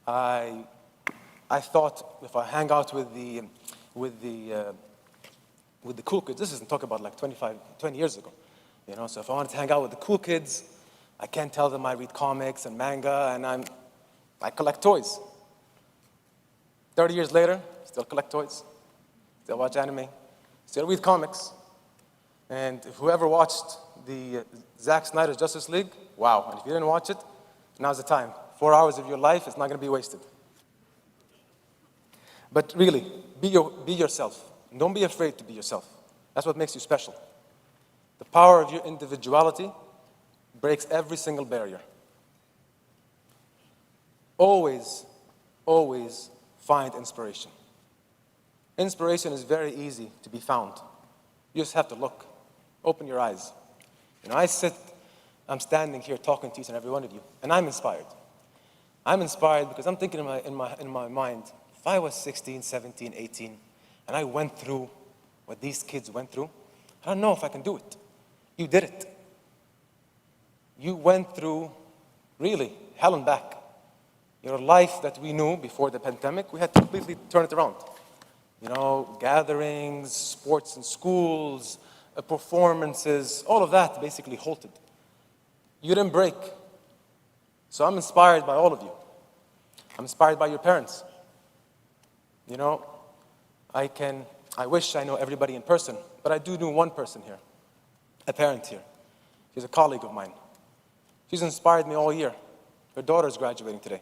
I thought if I hang out with the cool kids, this isn't talking about like 20 years ago, so if I wanted to hang out with the cool kids, I can't tell them I read comics and manga, and I collect toys. 30 years later, still collect toys, still watch anime, still read comics. And if whoever watched the Zack Snyder's Justice League, wow. And if you didn't watch it, now's the time. 4 hours of your life is not going to be wasted. But really, be yourself. And don't be afraid to be yourself. That's what makes you special. The power of your individuality breaks every single barrier. Always, always find inspiration. Inspiration is very easy to be found. You just have to look. Open your eyes. I'm standing here talking to each and every one of you, and I'm inspired. I'm inspired because I'm thinking in my mind, if I was 16, 17, 18, and I went through what these kids went through, I don't know if I can do it. You did it. You went through, really, hell and back. Your life that we knew before the pandemic, we had to completely turn it around. Gatherings, sports in schools, performances, all of that basically halted. You didn't break. So I'm inspired by all of you. I'm inspired by your parents. I wish I know everybody in person, but I do know one person here, a parent here. She's a colleague of mine. She's inspired me all year. Her daughter's graduating today.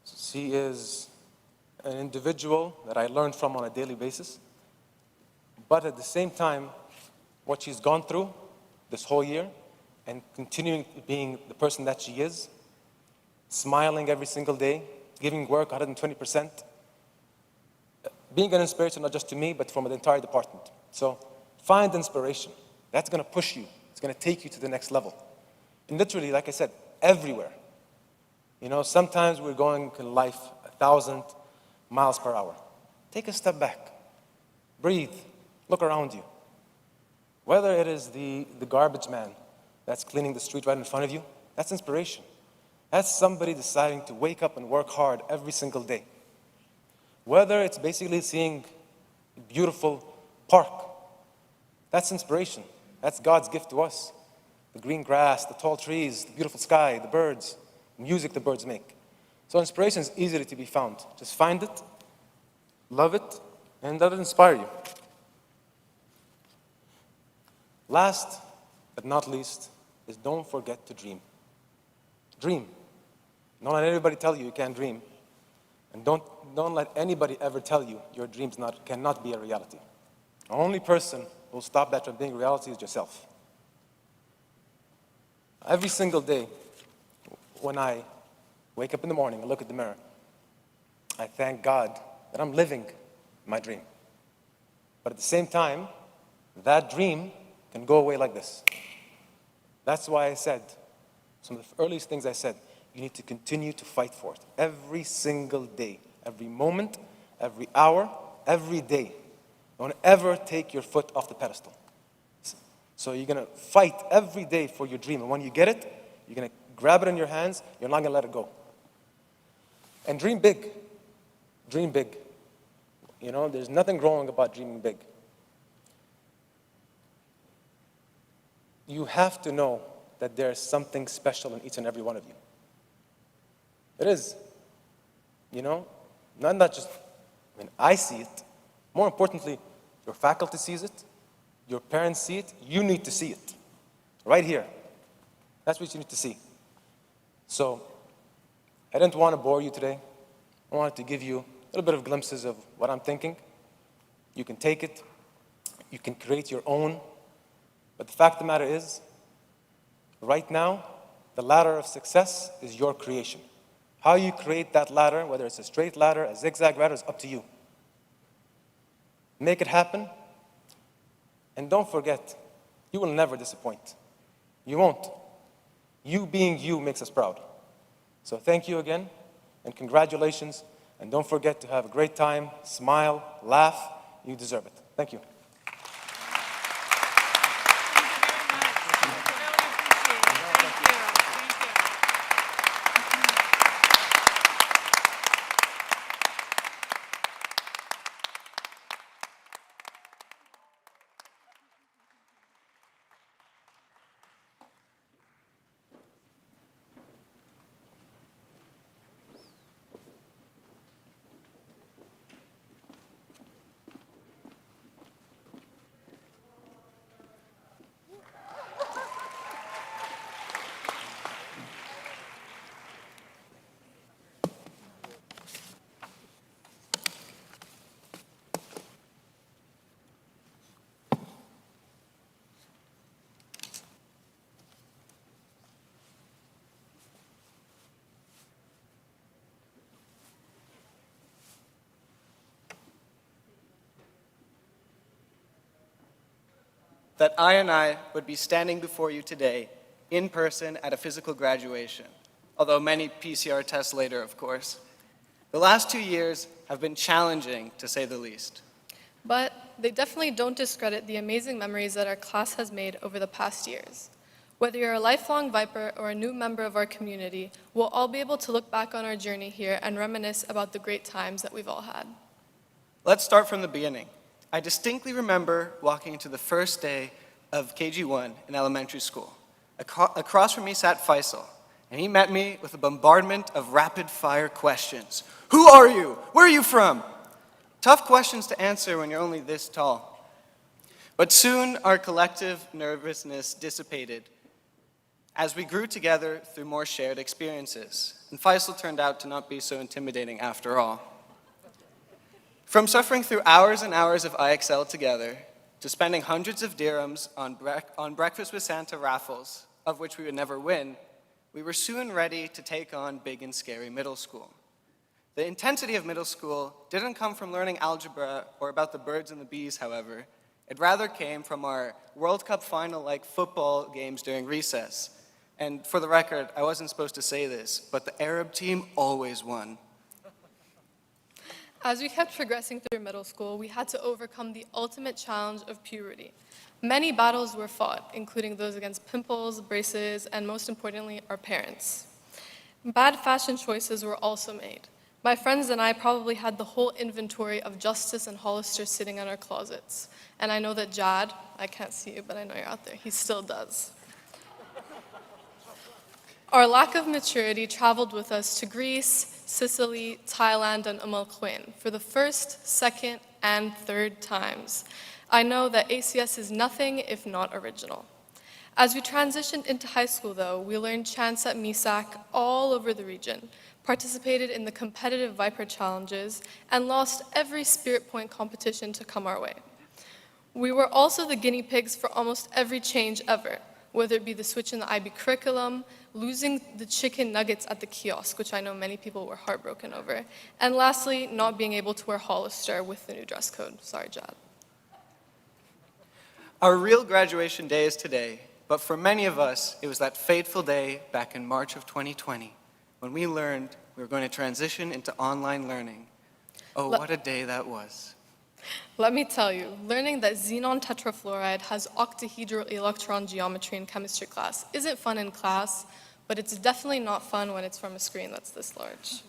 She is an individual that I learn from on a daily basis. But at the same time, what she's gone through this whole year and continuing being the person that she is, smiling every single day, giving work 120%, being an inspiration not just to me, but from the entire department. So find inspiration. That's going to push you. It's going to take you to the next level. And literally, like I said, everywhere. You know, sometimes we're going in life 1,000 miles per hour. Take a step back. Breathe. Look around you. Whether it is the garbage man that's cleaning the street right in front of you, that's inspiration. That's somebody deciding to wake up and work hard every single day. Whether it's basically seeing a beautiful park, that's inspiration. That's God's gift to us. The green grass, the tall trees, the beautiful sky, the birds, the music the birds make. So inspiration is easily to be found. Just find it, love it, and let it inspire you. Last but not least is don't forget to dream. Dream. Don't let anybody tell you you can't dream. And don't let anybody ever tell you your dreams cannot be a reality. The only person who will stop that from being a reality is yourself. Every single day, when I wake up in the morning and look at the mirror, I thank God that I'm living my dream. But at the same time, that dream can go away like this. That's why I said, some of the earliest things I said, you need to continue to fight for it. Every single day, every moment, every hour, every day. Don't ever take your foot off the pedestal. So you're going to fight every day for your dream. And when you get it, you're going to grab it in your hands. You're not going to let it go. And dream big. Dream big. You know, there's nothing wrong about dreaming big. You have to know that there's something special in each and every one of you. It is. You know, not just, I see it. More importantly, your faculty sees it, your parents see it, you need to see it. Right here. That's what you need to see. So, I didn't want to bore you today. I wanted to give you a little bit of glimpses of what I'm thinking. You can take it, you can create your own, but the fact of the matter is, right now, the ladder of success is your creation. How you create that ladder, whether it's a straight ladder, a zigzag ladder, is up to you. Make it happen, and don't forget, you will never disappoint. You won't. You being you makes us proud. So thank you again, and congratulations, and don't forget to have a great time, smile, laugh, you deserve it. Thank you. That I would be standing before you today in person at a physical graduation, although many PCR tests later, of course. The last 2 years have been challenging, to say the least. But they definitely don't discredit the amazing memories that our class has made over the past years. Whether you're a lifelong Viper or a new member of our community, we'll all be able to look back on our journey here and reminisce about the great times that we've all had. Let's start from the beginning. I distinctly remember walking into the first day of KG1 in elementary school. Across from me sat Faisal, and he met me with a bombardment of rapid-fire questions. Who are you? Where are you from? Tough questions to answer when you're only this tall. But soon our collective nervousness dissipated as we grew together through more shared experiences. And Faisal turned out to not be so intimidating after all. From suffering through hours and hours of IXL together, to spending hundreds of dirhams on breakfast with Santa raffles, of which we would never win, we were soon ready to take on big and scary middle school. The intensity of middle school didn't come from learning algebra or about the birds and the bees, however. It rather came from our World Cup final-like football games during recess. And for the record, I wasn't supposed to say this, but the Arab team always won. As we kept progressing through middle school, we had to overcome the ultimate challenge of puberty. Many battles were fought, including those against pimples, braces, and most importantly, our parents. Bad fashion choices were also made. My friends and I probably had the whole inventory of Justice and Hollister sitting in our closets. And I know that Jad, I can't see you, but I know you're out there, he still does. Our lack of maturity traveled with us to Greece, Sicily, Thailand, and Umm Al-Quwain for the first, second, and third times. I know that ACS is nothing if not original. As we transitioned into high school, though, we learned chants at MISAC all over the region, participated in the competitive Viper challenges, and lost every Spirit Point competition to come our way. We were also the guinea pigs for almost every change ever, whether it be the switch in the IB curriculum, losing the chicken nuggets at the kiosk, which I know many people were heartbroken over, and lastly, not being able to wear Hollister with the new dress code. Sorry, Jad. Our real graduation day is today, but for many of us, it was that fateful day back in March of 2020 when we learned we were going to transition into online learning. Oh, what a day that was. Let me tell you, learning that xenon tetrafluoride has octahedral electron geometry in chemistry class isn't fun in class, but it's definitely not fun when it's from a screen that's this large.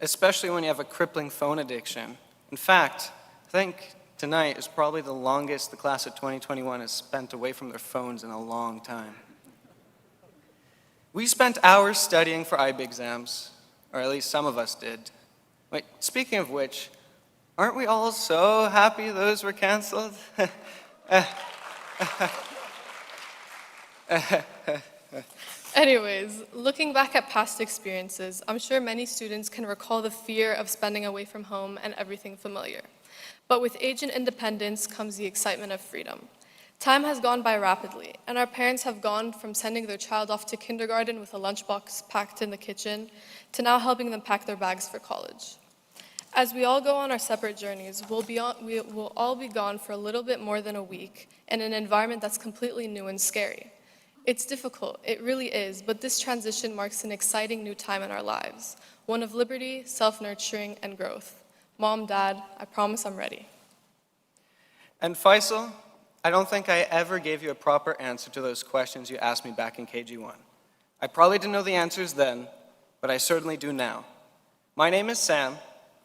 Especially when you have a crippling phone addiction. In fact, I think tonight is probably the longest the class of 2021 has spent away from their phones in a long time. We spent hours studying for IB exams, or at least some of us did. Wait, speaking of which, aren't we all so happy those were canceled? Anyways, looking back at past experiences, I'm sure many students can recall the fear of spending away from home and everything familiar. But with age and independence comes the excitement of freedom. Time has gone by rapidly, and our parents have gone from sending their child off to kindergarten with a lunchbox packed in the kitchen to now helping them pack their bags for college. As we all go on our separate journeys, we will all be gone for a little bit more than a week in an environment that's completely new and scary. It's difficult, it really is, but this transition marks an exciting new time in our lives, one of liberty, self-nurturing, and growth. Mom, Dad, I promise I'm ready. And Faisal, I don't think I ever gave you a proper answer to those questions you asked me back in KG1. I probably didn't know the answers then, but I certainly do now. My name is Sam,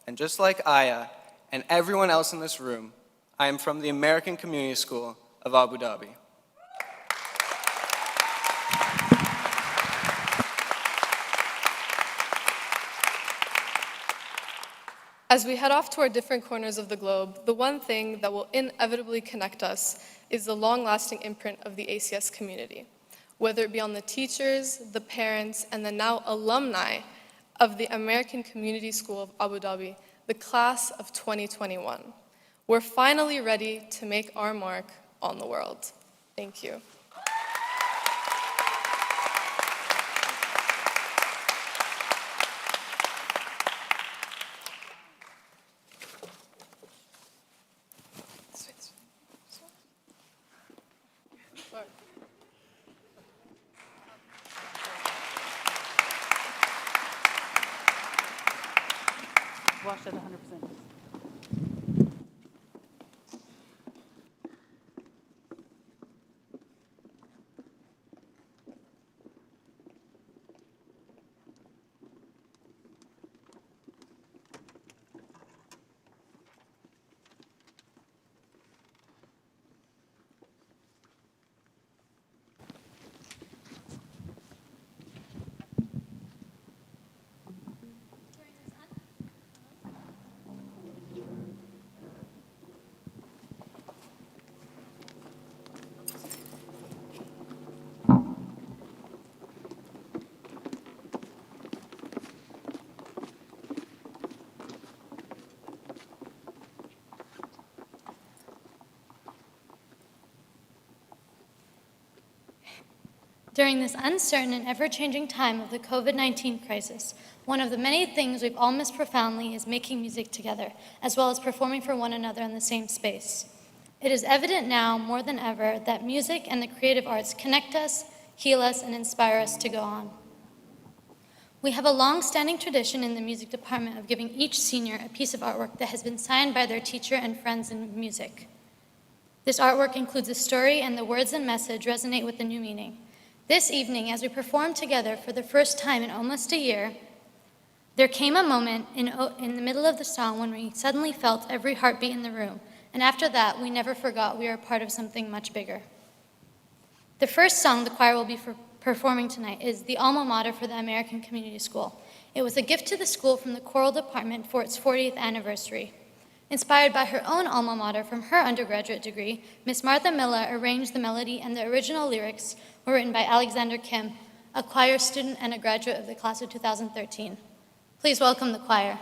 and just like Aya and everyone else in this room, I am from the American Community School of Abu Dhabi. As we head off to our different corners of the globe, the one thing that will inevitably connect us is the long-lasting imprint of the ACS community, whether it be on the teachers, the parents, and the now alumni of the American Community School of Abu Dhabi, the class of 2021. We're finally ready to make our mark on the world. Thank you. Washed at 100%. During this uncertain and ever-changing time of the COVID-19 crisis, one of the many things we've all missed profoundly is making music together, as well as performing for one another in the same space. It is evident now more than ever that music and the creative arts connect us, heal us, and inspire us to go on. We have a long-standing tradition in the music department of giving each senior a piece of artwork that has been signed by their teacher and friends in music. This artwork includes a story, and the words and message resonate with the new meaning. This evening, as we performed together for the first time in almost a year, there came a moment in the middle of the song when we suddenly felt every heartbeat in the room, and after that, we never forgot we are part of something much bigger. The first song the choir will be performing tonight is the alma mater for the American Community School. It was a gift to the school from the choral department for its 40th anniversary. Inspired by her own alma mater from her undergraduate degree, Miss Martha Miller arranged the melody, and the original lyrics were written by Alexander Kim, a choir student and a graduate of the class of 2013. Please welcome the choir.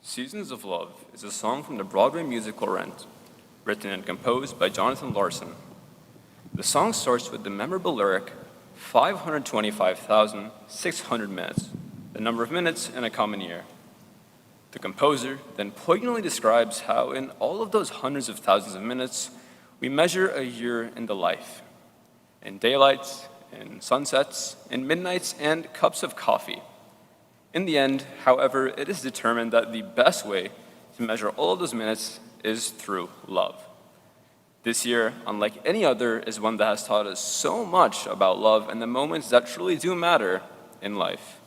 Seasons of Love is a song from the Broadway musical Rent, written and composed by Jonathan Larson. The song starts with the memorable lyric, 525,600 minutes, the number of minutes in a common year. The composer then poignantly describes how in all of those hundreds of thousands of minutes, we measure a year in the life, in daylights, in sunsets, in midnights, and cups of coffee. In the end, however, it is determined that the best way to measure all of those minutes is through love. This year, unlike any other, is one that has taught us so much about love and the moments that truly do matter in life.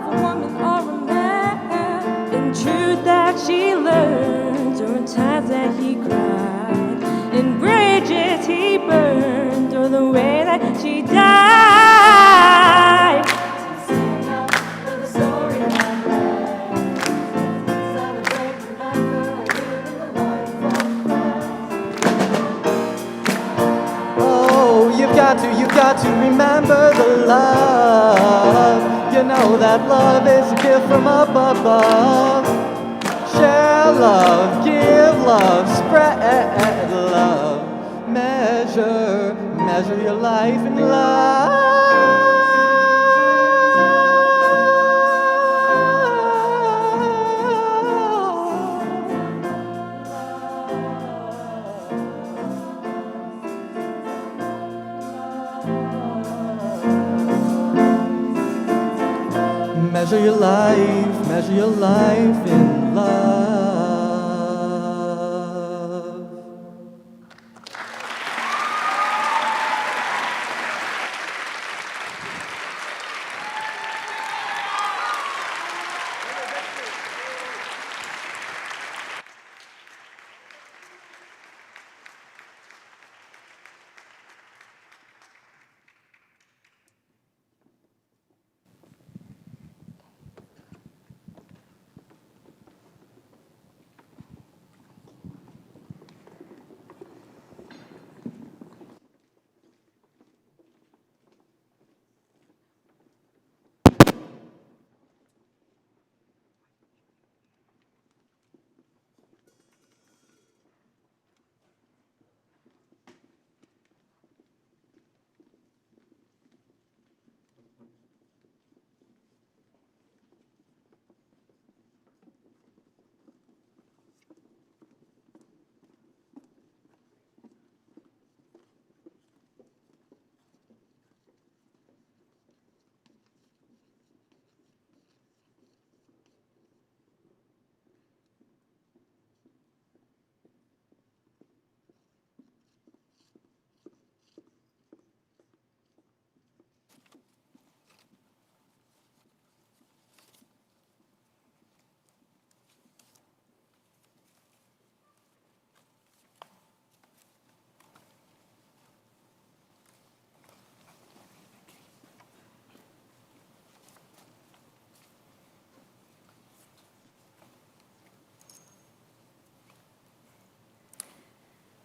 of a woman or a man, in truth that she learned, or in times that he cried, in bridges he burned, or the way that she died. Sing out for the story of life. Celebrate, remember, live in the life of Christ. Oh, you've got to remember the love. You know that love is a gift from up above. Share love, give love, spread love. Measure your life in love. Measure your life in love.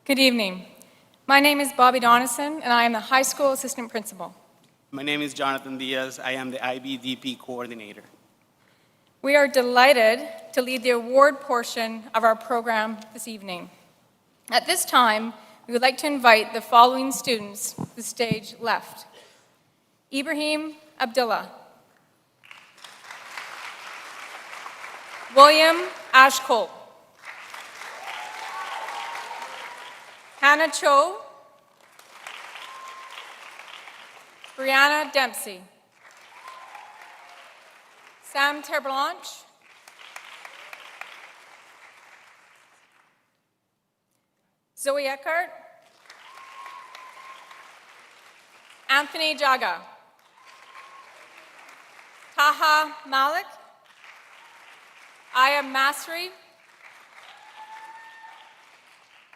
Good evening. My name is Bobby Donison, and I am the high school assistant principal. My name is Jonathan Diaz. I am the IBDP coordinator. We are delighted to lead the award portion of our program this evening. At this time, we would like to invite the following students to the stage left. Ibrahim Abdullah. William Ashcolt. Hannah Cho. Brianna Dempsey. Sam Terblanche. Zoe Eckert. Anthony Jaga. Taha Malik. Aya Masri.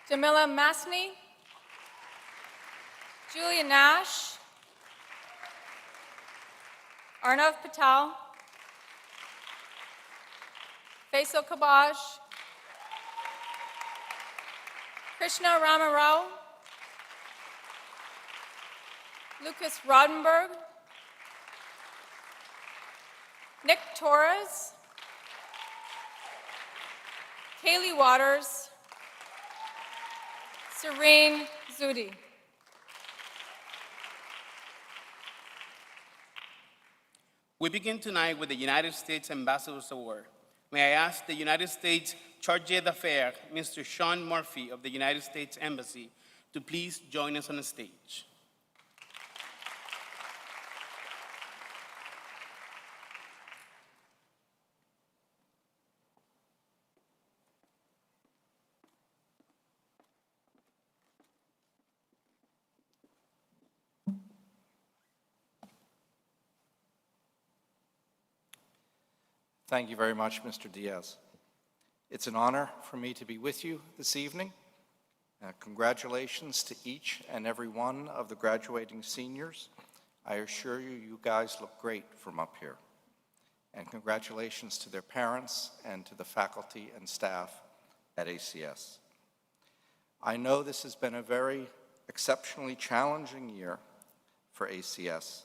Jamila Masni. Julia Nash. Arnav Patel. Faisal Kabaj. Krishna Ramarao. Lucas Rodenberg. Nick Torres. Kaylee Waters. Serene Zudi. We begin tonight with the United States Ambassador's Award. May I ask the United States Chargé d'Affaires, Mr. Sean Murphy of the United States Embassy, to please join us on the stage. Thank you very much, Mr. Diaz. It's an honor for me to be with you this evening. Congratulations to each and every one of the graduating seniors. I assure you, you guys look great from up here. And congratulations to their parents and to the faculty and staff at ACS. I know this has been a very exceptionally challenging year for ACS,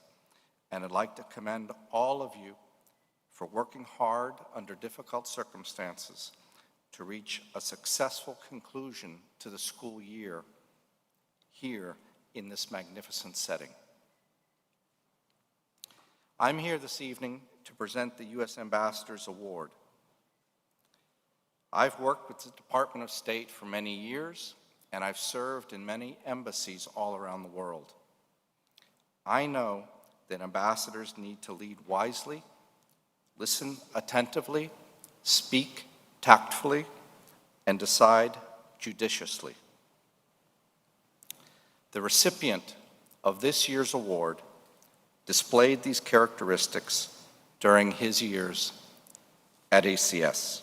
and I'd like to commend all of you for working hard under difficult circumstances to reach a successful conclusion to the school year here in this magnificent setting. I'm here this evening to present the U.S. Ambassador's Award. I've worked with the Department of State for many years, and I've served in many embassies all around the world. I know that ambassadors need to lead wisely, listen attentively, speak tactfully, and decide judiciously. The recipient of this year's award displayed these characteristics during his years at ACS.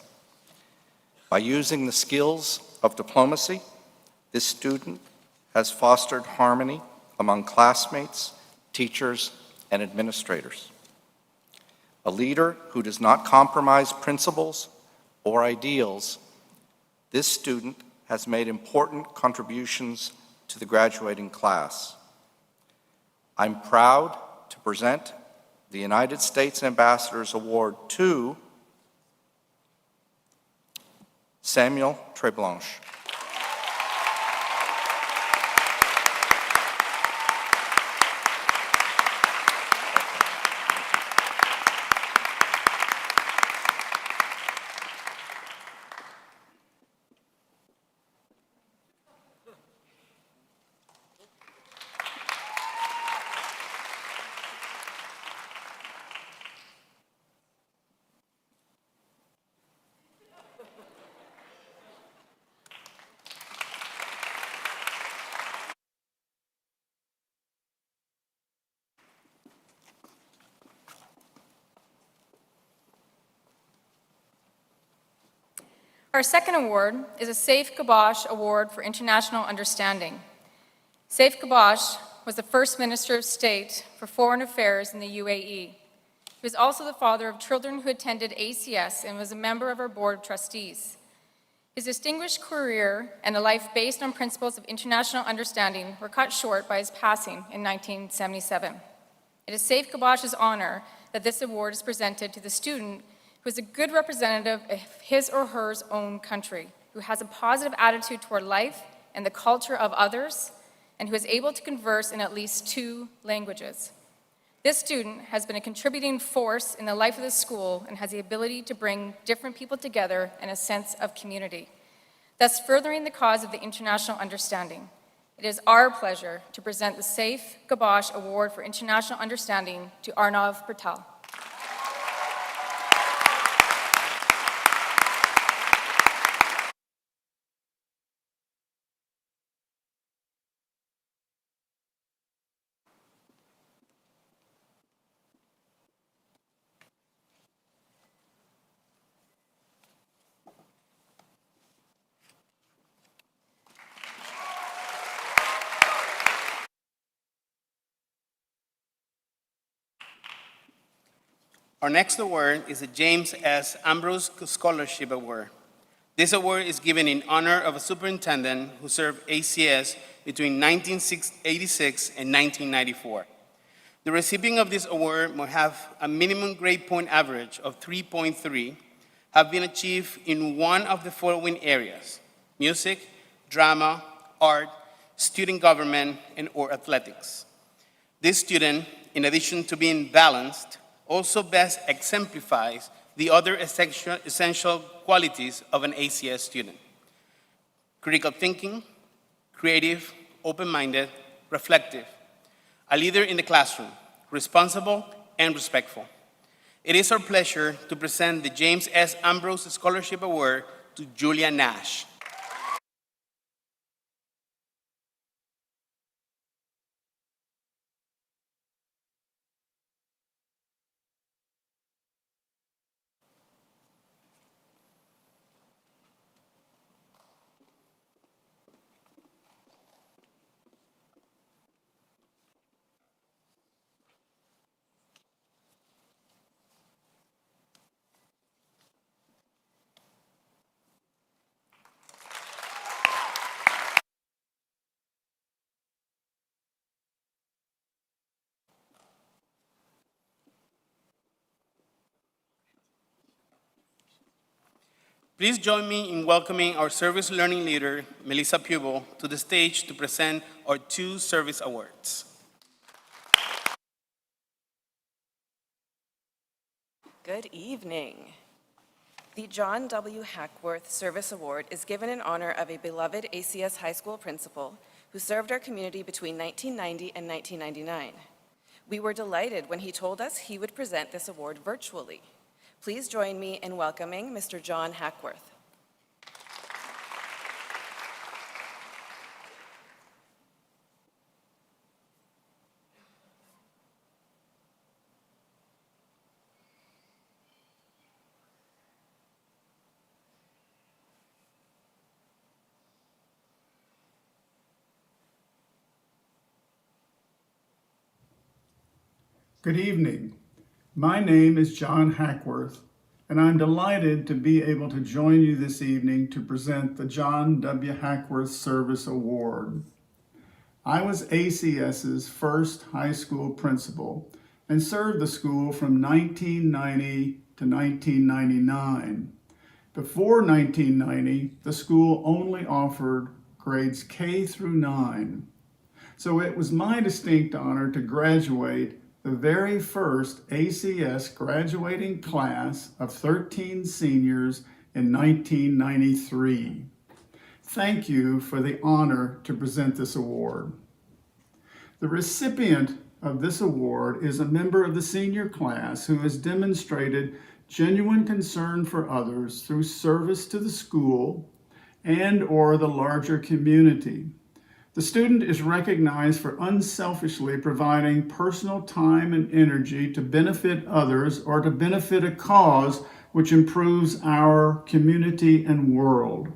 By using the skills of diplomacy, this student has fostered harmony among classmates, teachers, and administrators. A leader who does not compromise principles or ideals, this student has made important contributions to the graduating class. I'm proud to present the United States Ambassador's Award to Samuel Treblanche. Our second award is a Safe Gabosh Award for International Understanding. Saif Gabosh was the first Minister of State for Foreign Affairs in the UAE. He was also the father of children who attended ACS and was a member of our Board of Trustees. His distinguished career and a life based on principles of international understanding were cut short by his passing in 1977. It is Saif Gabosh's honor that this award is presented to the student who is a good representative of his or her own country, who has a positive attitude toward life and the culture of others, and who is able to converse in at least 2 languages. This student has been a contributing force in the life of the school and has the ability to bring different people together in a sense of community, thus furthering the cause of the international understanding. It is our pleasure to present the Saif Gabosh Award for International Understanding to Arnav Patel. Our next award is the James S. Ambrose Scholarship Award. This award is given in honor of a superintendent who served ACS between 1986 and 1994. The recipient of this award must have a minimum grade point average of 3.3, have been achieved in one of the following areas: music, drama, art, student government, and/or athletics. This student, in addition to being balanced, also best exemplifies the other essential qualities of an ACS student: critical thinking, creative, open-minded, reflective, a leader in the classroom, responsible, and respectful. It is our pleasure to present the James S. Ambrose Scholarship Award to Julia Nash. Please join me in welcoming our service learning leader, Melissa Pubel, to the stage to present our 2 service awards. Good evening. The John W. Hackworth Service Award is given in honor of a beloved ACS high school principal who served our community between 1990 and 1999. We were delighted when he told us he would present this award virtually. Please join me in welcoming Mr. John Hackworth. Good evening. My name is John Hackworth, and I'm delighted to be able to join you this evening to present the John W. Hackworth Service Award. I was ACS's first high school principal and served the school from 1990 to 1999. Before 1990, the school only offered grades K through 9. So it was my distinct honor to graduate the very first ACS graduating class of 13 seniors in 1993. Thank you for the honor to present this award. The recipient of this award is a member of the senior class who has demonstrated genuine concern for others through service to the school and/or the larger community. The student is recognized for unselfishly providing personal time and energy to benefit others or to benefit a cause which improves our community and world.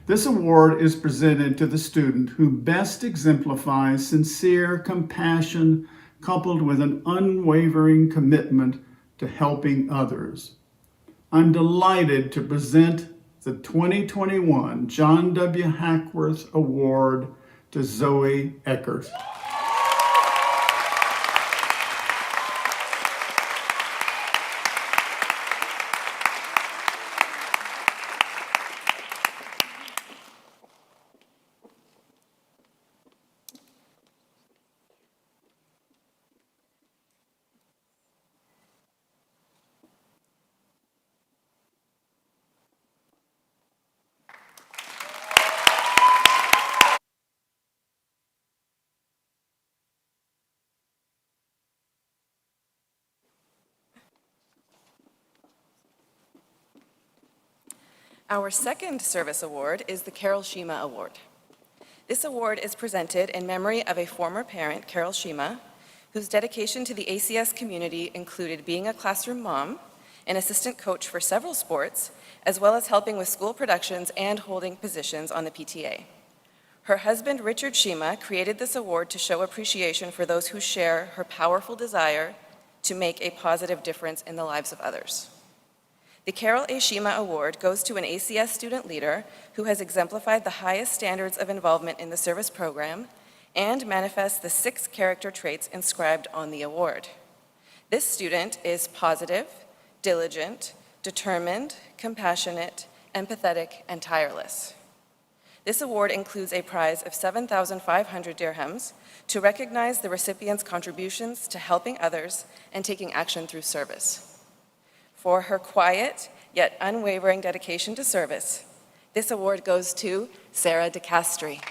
This award is presented to the student who best exemplifies sincere compassion coupled with an unwavering commitment to helping others. I'm delighted to present the 2021 John W. Hackworth Award to Zoe Eckert. Our second service award is the Carol Shima Award. This award is presented in memory of a former parent, Carol Shima, whose dedication to the ACS community included being a classroom mom, an assistant coach for several sports, as well as helping with school productions and holding positions on the PTA. Her husband, Richard Shima, created this award to show appreciation for those who share her powerful desire to make a positive difference in the lives of others. The Carol A. Shima Award goes to an ACS student leader who has exemplified the highest standards of involvement in the service program and manifests the 6 character traits inscribed on the award. This student is positive, diligent, determined, compassionate, empathetic, and tireless. This award includes a prize of 7,500 dirhams to recognize the recipient's contributions to helping others and taking action through service. For her quiet yet unwavering dedication to service, this award goes to Sarah DeCastri.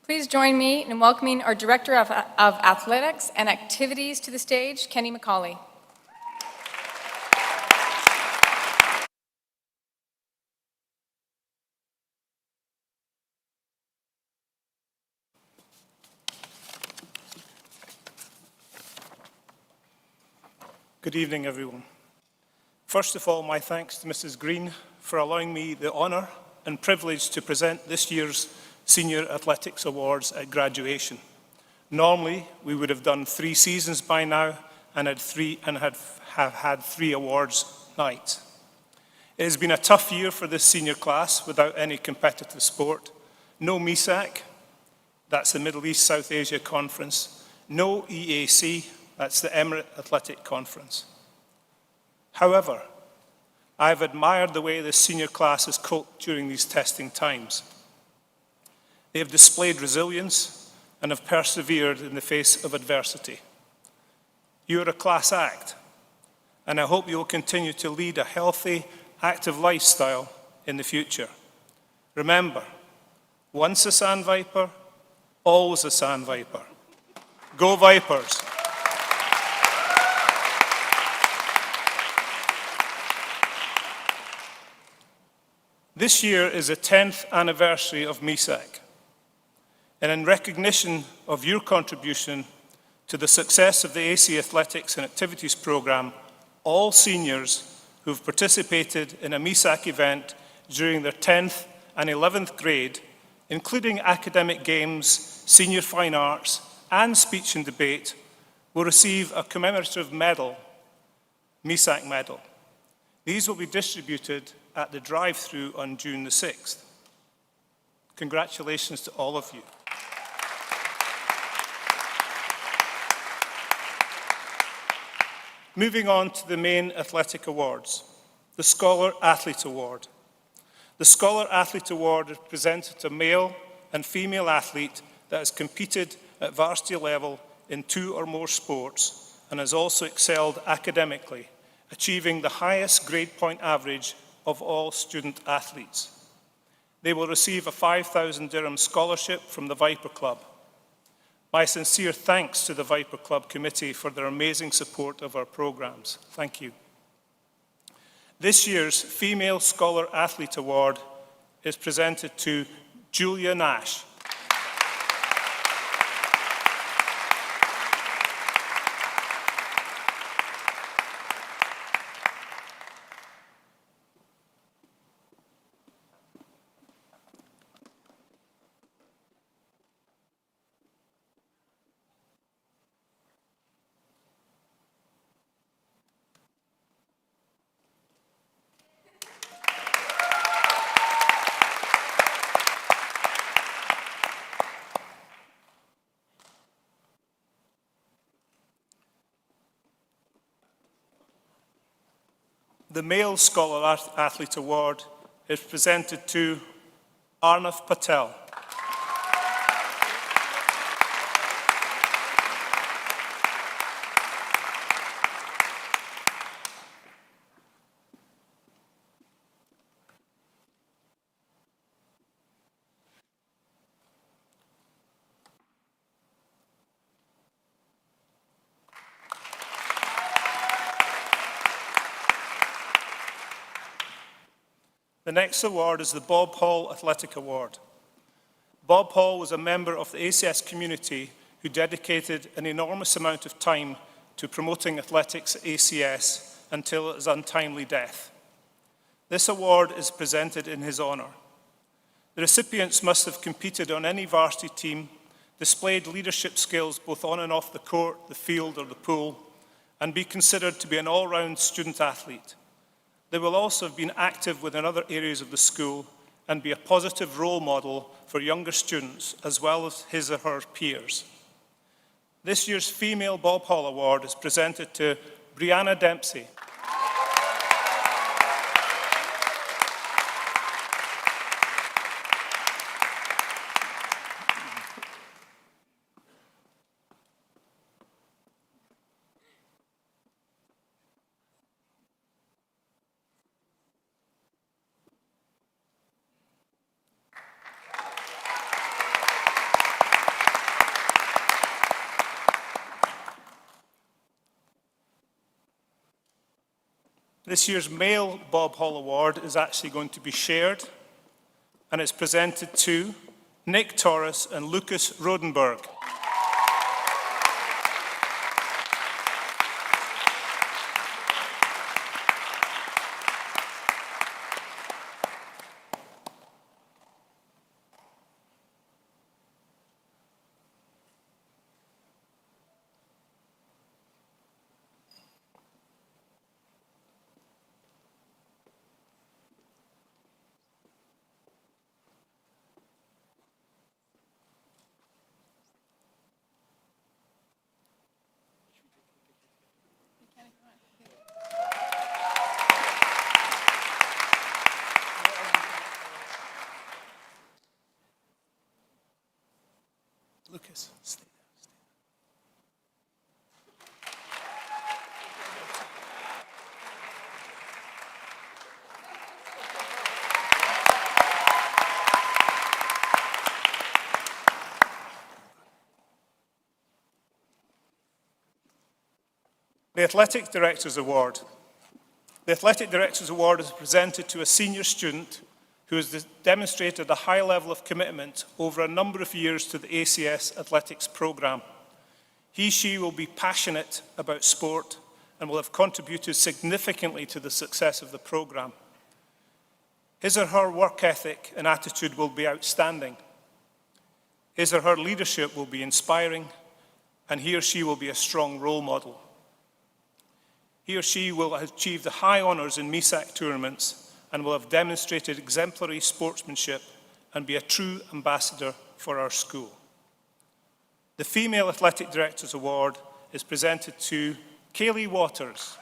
Please join me in welcoming our Director of Athletics and Activities to the stage, Kenny McCauley. Good evening, everyone. First of all, my thanks to Mrs. Green for allowing me the honour and privilege to present this year's Senior Athletics Awards at graduation. Normally, we would have done 3 seasons by now and have had 3 awards nights. It has been a tough year for this senior class without any competitive sport. No MESAC, that's the Middle East South Asia Conference. No EAC, that's the Emirates Athletic Conference. However, I have admired the way this senior class has coped during these testing times. They have displayed resilience and have persevered in the face of adversity. You are a class act, and I hope you will continue to lead a healthy, active lifestyle in the future. Remember, once a Sand Viper, always a Sand Viper. Go Vipers! This year is the 10th anniversary of MESAC, and in recognition of your contribution to the success of the AC Athletics and Activities Programme, all seniors who have participated in a MESAC event during their 10th and 11th grade, including academic games, senior fine arts, and speech and debate, will receive a commemorative medal, MESAC medal. These will be distributed at the drive-thru on June the 6th. Congratulations to all of you. Moving on to the main athletic awards, the Scholar Athlete Award. The Scholar Athlete Award is presented to a male and female athlete that has competed at varsity level in 2 or more sports and has also excelled academically, achieving the highest grade point average of all student athletes. They will receive a 5,000 dirham scholarship from the Viper Club. My sincere thanks to the Viper Club committee for their amazing support of our programs. Thank you. This year's Female Scholar Athlete Award is presented to Julia Nash. The Male Scholar Athlete Award is presented to Arnav Patel. The next award is the Bob Hall Athletic Award. Bob Hall was a member of the ACS community who dedicated an enormous amount of time to promoting athletics at ACS until his untimely death. This award is presented in his honour. The recipients must have competed on any varsity team, displayed leadership skills both on and off the court, the field or the pool, and be considered to be an all-round student athlete. They will also have been active within other areas of the school and be a positive role model for younger students as well as his or her peers. This year's Female Bob Hall Award is presented to Brianna Dempsey. This year's male Bob Hall Award is actually going to be shared, and it's presented to Nick Torres and Lucas Rodenberg. Lucas, stay there. The Athletic Directors Award. The Athletic Directors Award is presented to a senior student who has demonstrated a high level of commitment over a number of years to the ACS athletics programme. She will be passionate about sport and will have contributed significantly to the success of the programme. His or her work ethic and attitude will be outstanding. His or her leadership will be inspiring, and he or she will be a strong role model. He or she will have achieved the high honours in MESAC tournaments and will have demonstrated exemplary sportsmanship and be a true ambassador for our school. The Female Athletic Directors Award is presented to Kaylee Waters.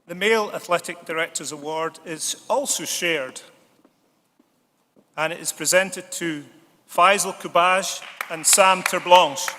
The Male Athletic Directors Award is also shared, and it is presented to Faisal Kubaj and Sam Terblanche.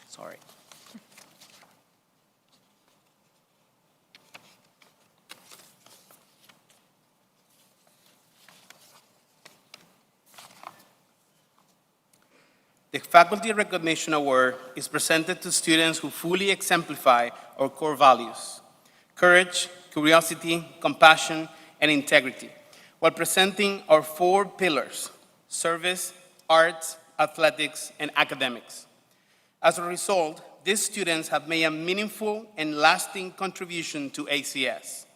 Sorry. The Faculty Recognition Award is presented to students who fully exemplify our core values: courage, curiosity, compassion, and integrity, while presenting our 4 pillars: service, arts, athletics, and academics. As a result, these students have made a meaningful and lasting contribution to ACS.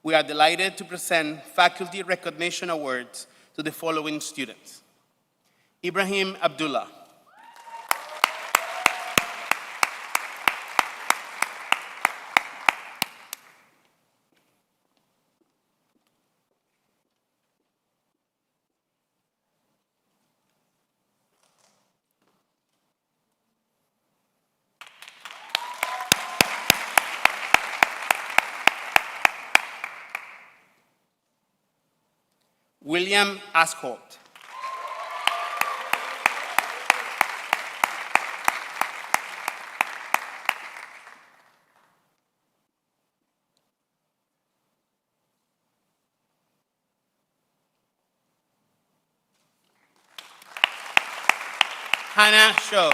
We are delighted to present Faculty Recognition Awards to the following students: Ibrahim Abdullah, William Ascolt, Hannah Show.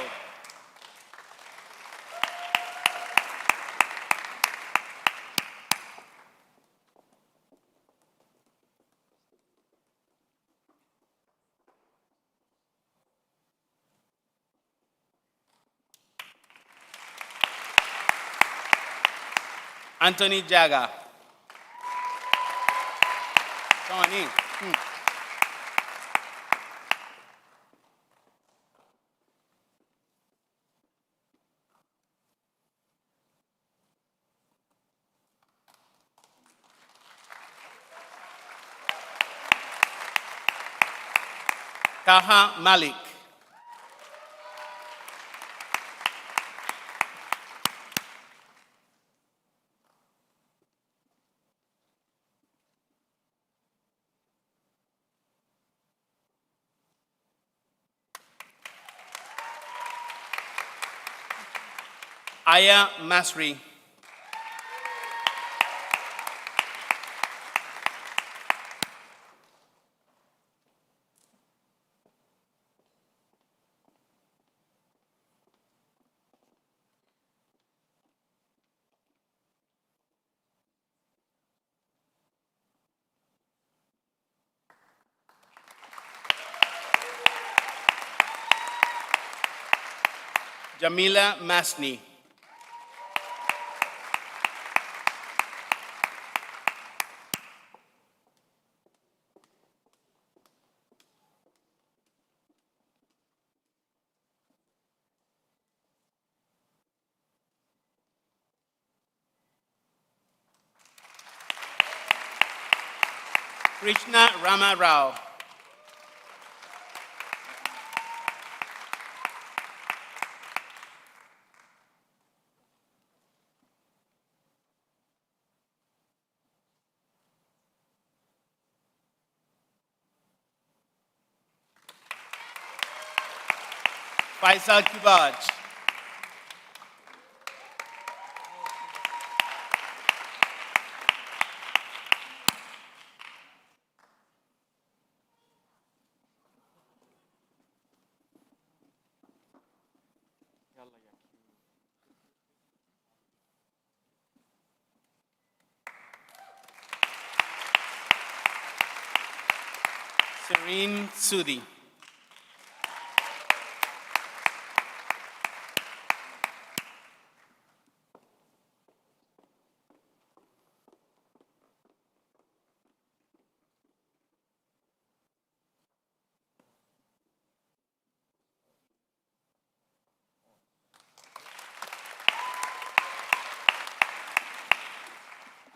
Anthony Jaga. Tony. Taha Malik. Aya Masri. Jamila Masni. Krishna Rama Rao. Faisal Kibaj. Serene Sudi.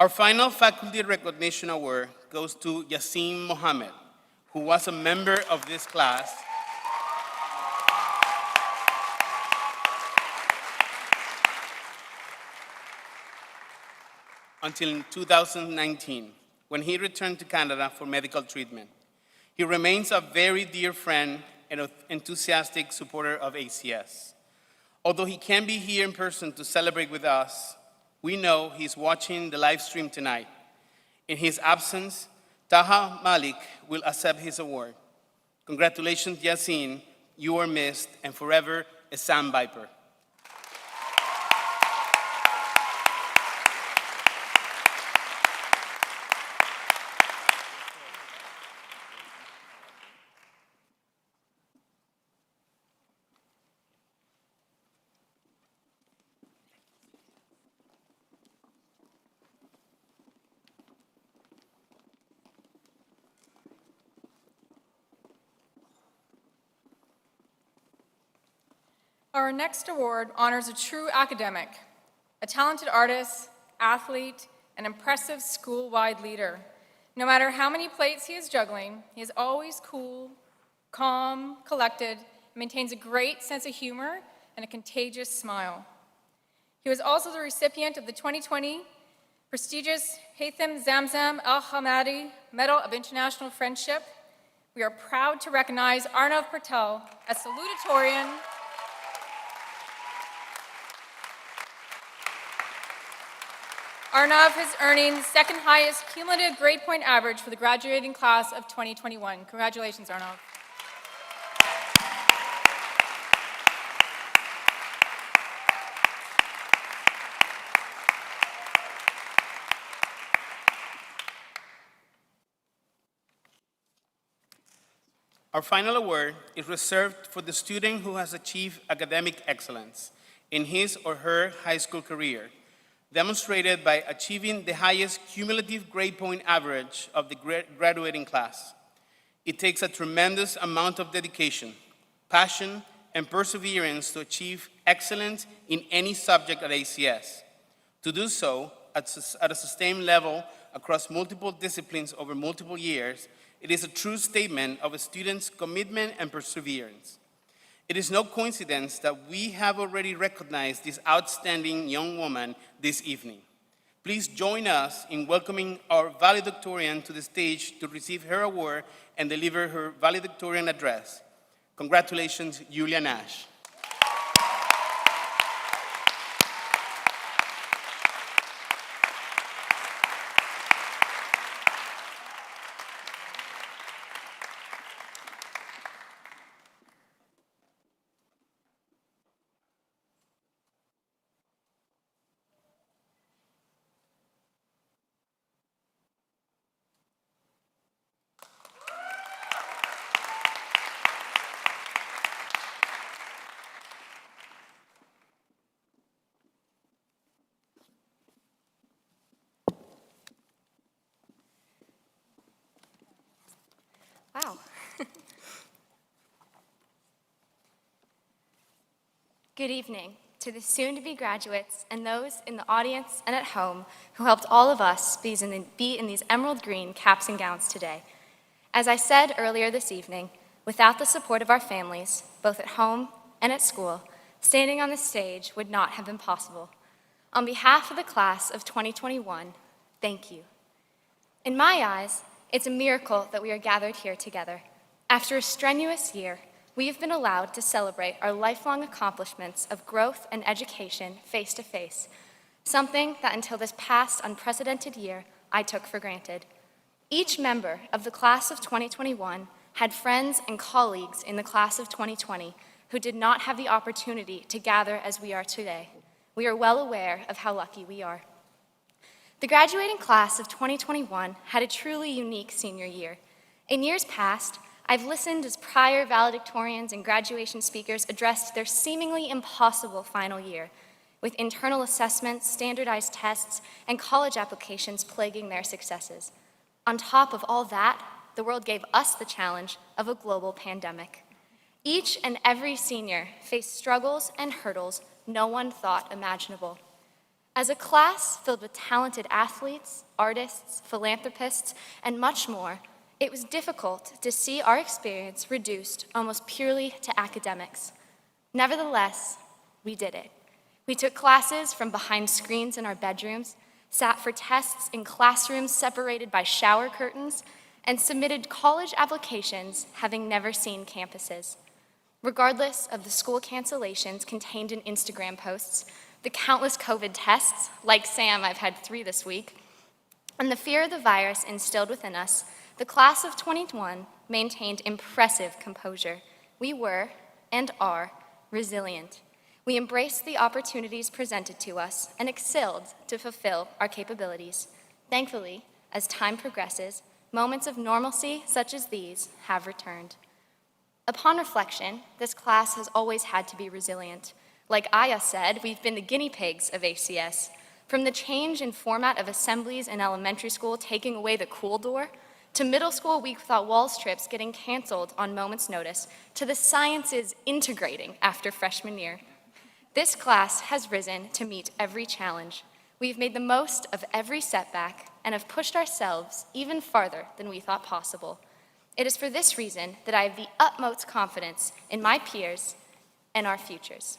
Our final Faculty Recognition Award goes to Yassim Mohammed, who was a member of this class until 2019, when he returned to Canada for medical treatment. He remains a very dear friend and an enthusiastic supporter of ACS. Although he can't be here in person to celebrate with us, we know he's watching the live stream tonight. In his absence, Taha Malik will accept his award. Congratulations, Yassin. You are missed and forever a Sam Viper. Our next award honors a true academic, a talented artist, athlete, an impressive school-wide leader. No matter how many plates he is juggling, he is always cool, calm, collected, and maintains a great sense of humor and a contagious smile. He was also the recipient of the 2020 prestigious Haytham Zamzam Al Hamadi Medal of International Friendship. We are proud to recognize Arnav Patel as salutatorian Arnav is earning the second highest cumulative grade point average for the graduating class of 2021. Congratulations, Arnav. Our final award is reserved for the student who has achieved academic excellence in his or her high school career, demonstrated by achieving the highest cumulative grade point average of the graduating class. It takes a tremendous amount of dedication, passion, and perseverance to achieve excellence in any subject at ACS. To do so at a sustained level across multiple disciplines over multiple years, it is a true statement of a student's commitment and perseverance. It is no coincidence that we have already recognized this outstanding young woman this evening. Please join us in welcoming our valedictorian to the stage to receive her award and deliver her valedictorian address. Congratulations, Julia Nash. Wow. Good evening to the soon-to-be graduates and those in the audience and at home who helped all of us be in these emerald green caps and gowns today. As I said earlier this evening, without the support of our families, both at home and at school, standing on the stage would not have been possible. On behalf of the class of 2021, thank you. In my eyes, it's a miracle that we are gathered here together. After a strenuous year, we have been allowed to celebrate our lifelong accomplishments of growth and education face to face, something that until this past unprecedented year, I took for granted. Each member of the class of 2021 had friends and colleagues in the class of 2020 who did not have the opportunity to gather as we are today. We are well aware of how lucky we are. The graduating class of 2021 had a truly unique senior year. In years past, I've listened as prior valedictorians and graduation speakers addressed their seemingly impossible final year, with internal assessments, standardized tests, and college applications plaguing their successes. On top of all that, the world gave us the challenge of a global pandemic. Each and every senior faced struggles and hurdles no one thought imaginable. As a class filled with talented athletes, artists, philanthropists, and much more, it was difficult to see our experience reduced almost purely to academics. Nevertheless, we did it. We took classes from behind screens in our bedrooms, sat for tests in classrooms separated by shower curtains, and submitted college applications having never seen campuses. Regardless of the school cancellations contained in Instagram posts, the countless COVID tests, like Sam, I've had 3 this week, and the fear of the virus instilled within us, the class of 21 maintained impressive composure. We were, and are, resilient. We embraced the opportunities presented to us and excelled to fulfill our capabilities. Thankfully, as time progresses, moments of normalcy such as these have returned. Upon reflection, this class has always had to be resilient. Like Aya said, we've been the guinea pigs of ACS. From the change in format of assemblies in elementary school taking away the cool door, to middle school week without walls trips getting canceled on moment's notice, to the sciences integrating after freshman year. This class has risen to meet every challenge. We've made the most of every setback and have pushed ourselves even farther than we thought possible. It is for this reason that I have the utmost confidence in my peers and our futures.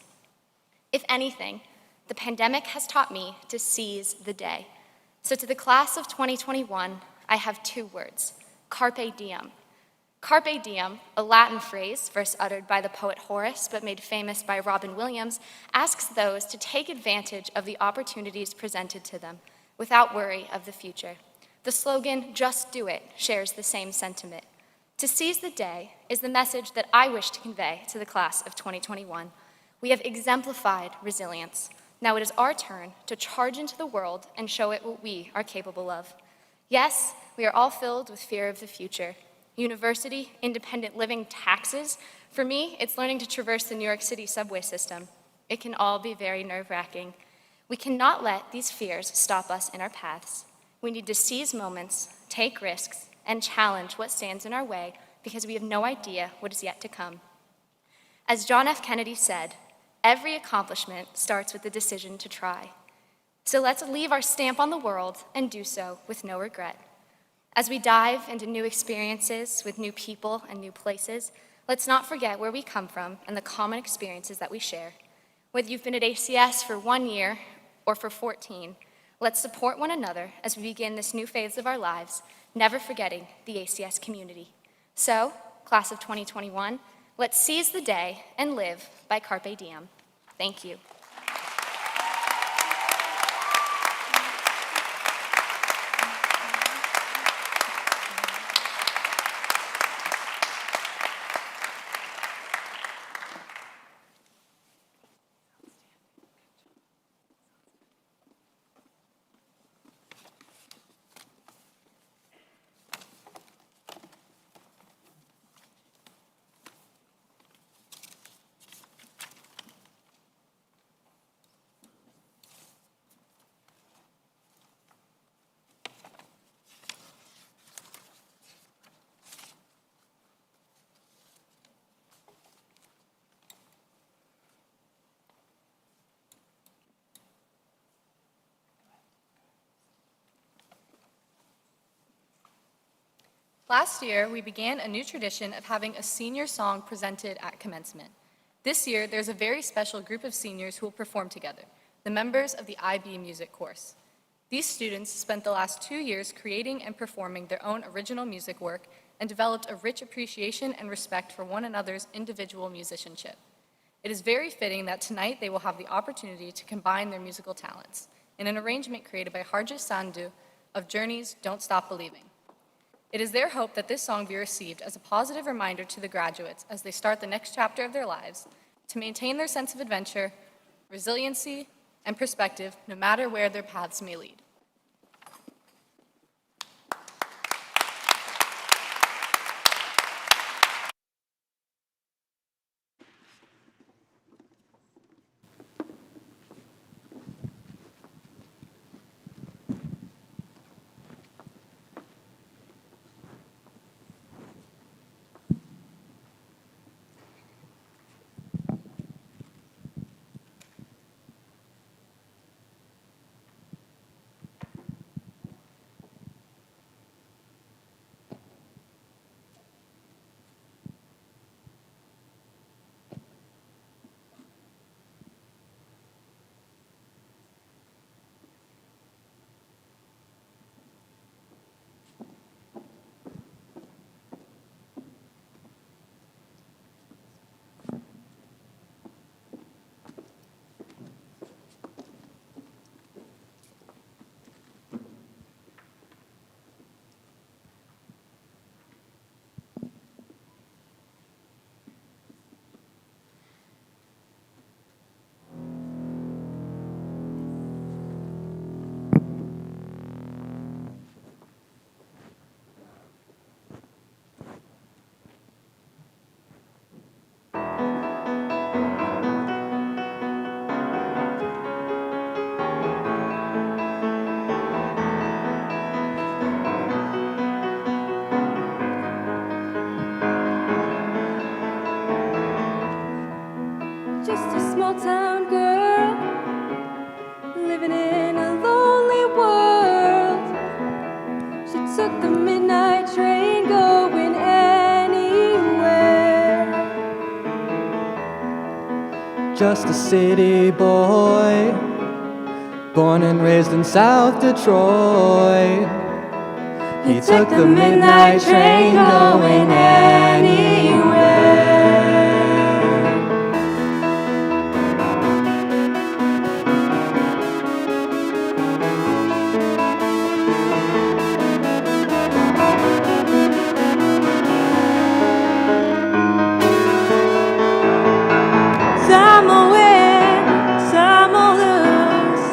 If anything, the pandemic has taught me to seize the day. So to the class of 2021, I have 2 words: carpe diem. Carpe diem, a Latin phrase first uttered by the poet Horace but made famous by Robin Williams, asks those to take advantage of the opportunities presented to them without worry of the future. The slogan, "Just do it," shares the same sentiment. To seize the day is the message that I wish to convey to the class of 2021. We have exemplified resilience. Now it is our turn to charge into the world and show it what we are capable of. Yes, we are all filled with fear of the future. University, independent living, taxes. For me, it's learning to traverse the New York City subway system. It can all be very nerve-wracking. We cannot let these fears stop us in our paths. We need to seize moments, take risks, and challenge what stands in our way because we have no idea what is yet to come. As John F. Kennedy said, every accomplishment starts with the decision to try. So let's leave our stamp on the world and do so with no regret. As we dive into new experiences with new people and new places, let's not forget where we come from and the common experiences that we share. Whether you've been at ACS for 1 year or for 14, let's support one another as we begin this new phase of our lives, never forgetting the ACS community. So, class of 2021, let's seize the day and live by Carpe Diem. Thank you. Last year, we began a new tradition of having a senior song presented at commencement. This year, there's a very special group of seniors who will perform together, the members of the IB music course. These students spent the last 2 years creating and performing their own original music work and developed a rich appreciation and respect for one another's individual musicianship. It is very fitting that tonight they will have the opportunity to combine their musical talents in an arrangement created by Harjit Sandhu of Journey's Don't Stop Believing. It is their hope that this song be received as a positive reminder to the graduates as they start the next chapter of their lives to maintain their sense of adventure, resiliency, and perspective no matter where their paths may lead. Just a small town girl living in a lonely world. She took the midnight train going anywhere. Just a city boy, born and raised in South Detroit. He took the midnight train going anywhere. Some will win, some will lose.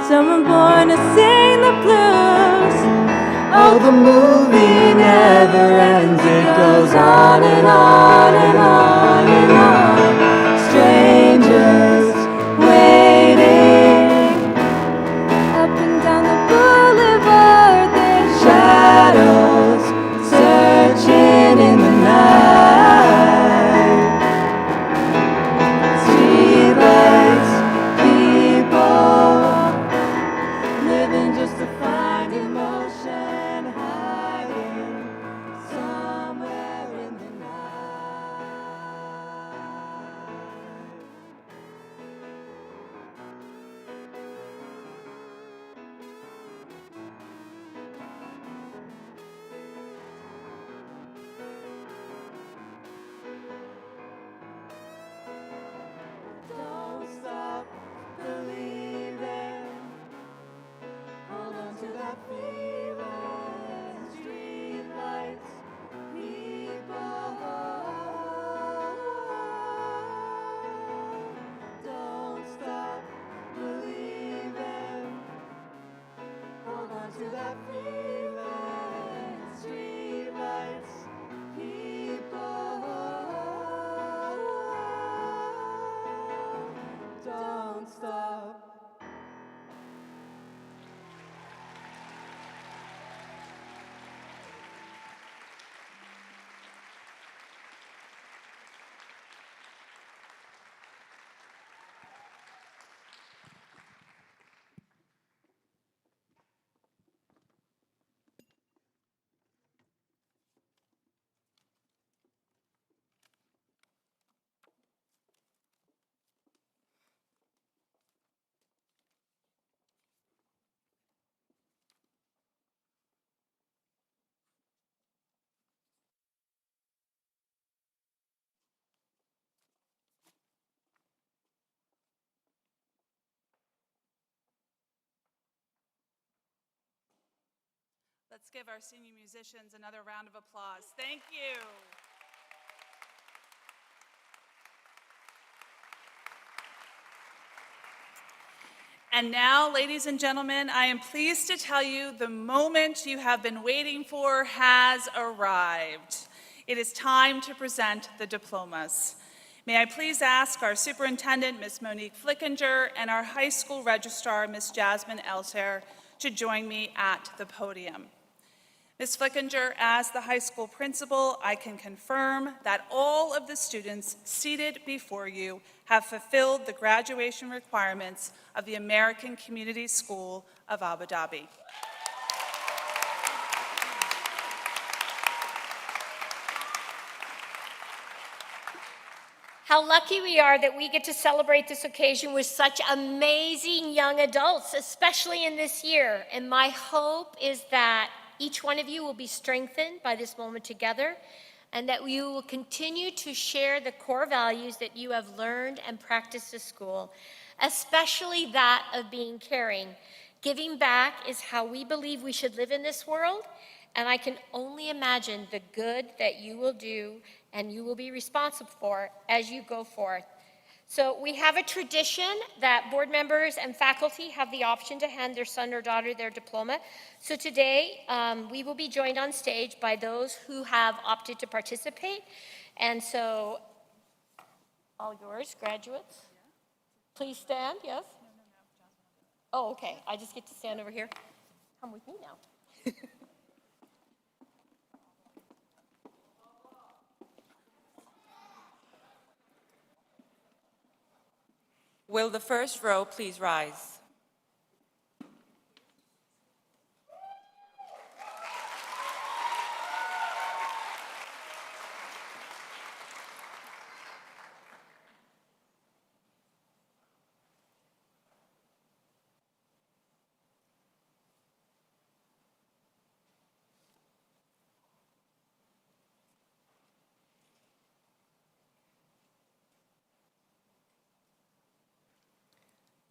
Some are born to sing the blues. Oh, though the movie never ends, it goes on and on and on and on. Strangers waiting Up and down the boulevard, there's shadows searching in the night. Streetlights, people living just to find emotion, hiding somewhere in the Don't stop believing. Hold on to that feeling. Streetlights, people. Don't stop believing. Hold on to that feeling. Streetlights, people. Don't stop. Let's give our senior musicians another round of applause. Thank you. And now, ladies and gentlemen, I am pleased to tell you the moment you have been waiting for has arrived. It is time to present the diplomas. May I please ask our superintendent, Ms. Monique Flickinger, and our high school registrar, Ms. Jasmine Elter, to join me at the podium. Ms. Flickinger, as the high school principal, I can confirm that all of the students seated before you have fulfilled the graduation requirements of the American Community School of Abu Dhabi. How lucky we are that we get to celebrate this occasion with such amazing young adults, especially in this year. And my hope is that each one of you will be strengthened by this moment together, and that you will continue to share the core values that you have learned and practiced at school, especially that of being caring. Giving back is how we believe we should live in this world, and I can only imagine the good that you will do and you will be responsible for as you go forth. So we have a tradition that board members and faculty have the option to hand their son or daughter their diploma. So today, we will be joined on stage by those who have opted to participate. And so, all yours, graduates. Please stand, yes? Oh, okay, I just get to stand over here. Come with me now. Will the first row please rise?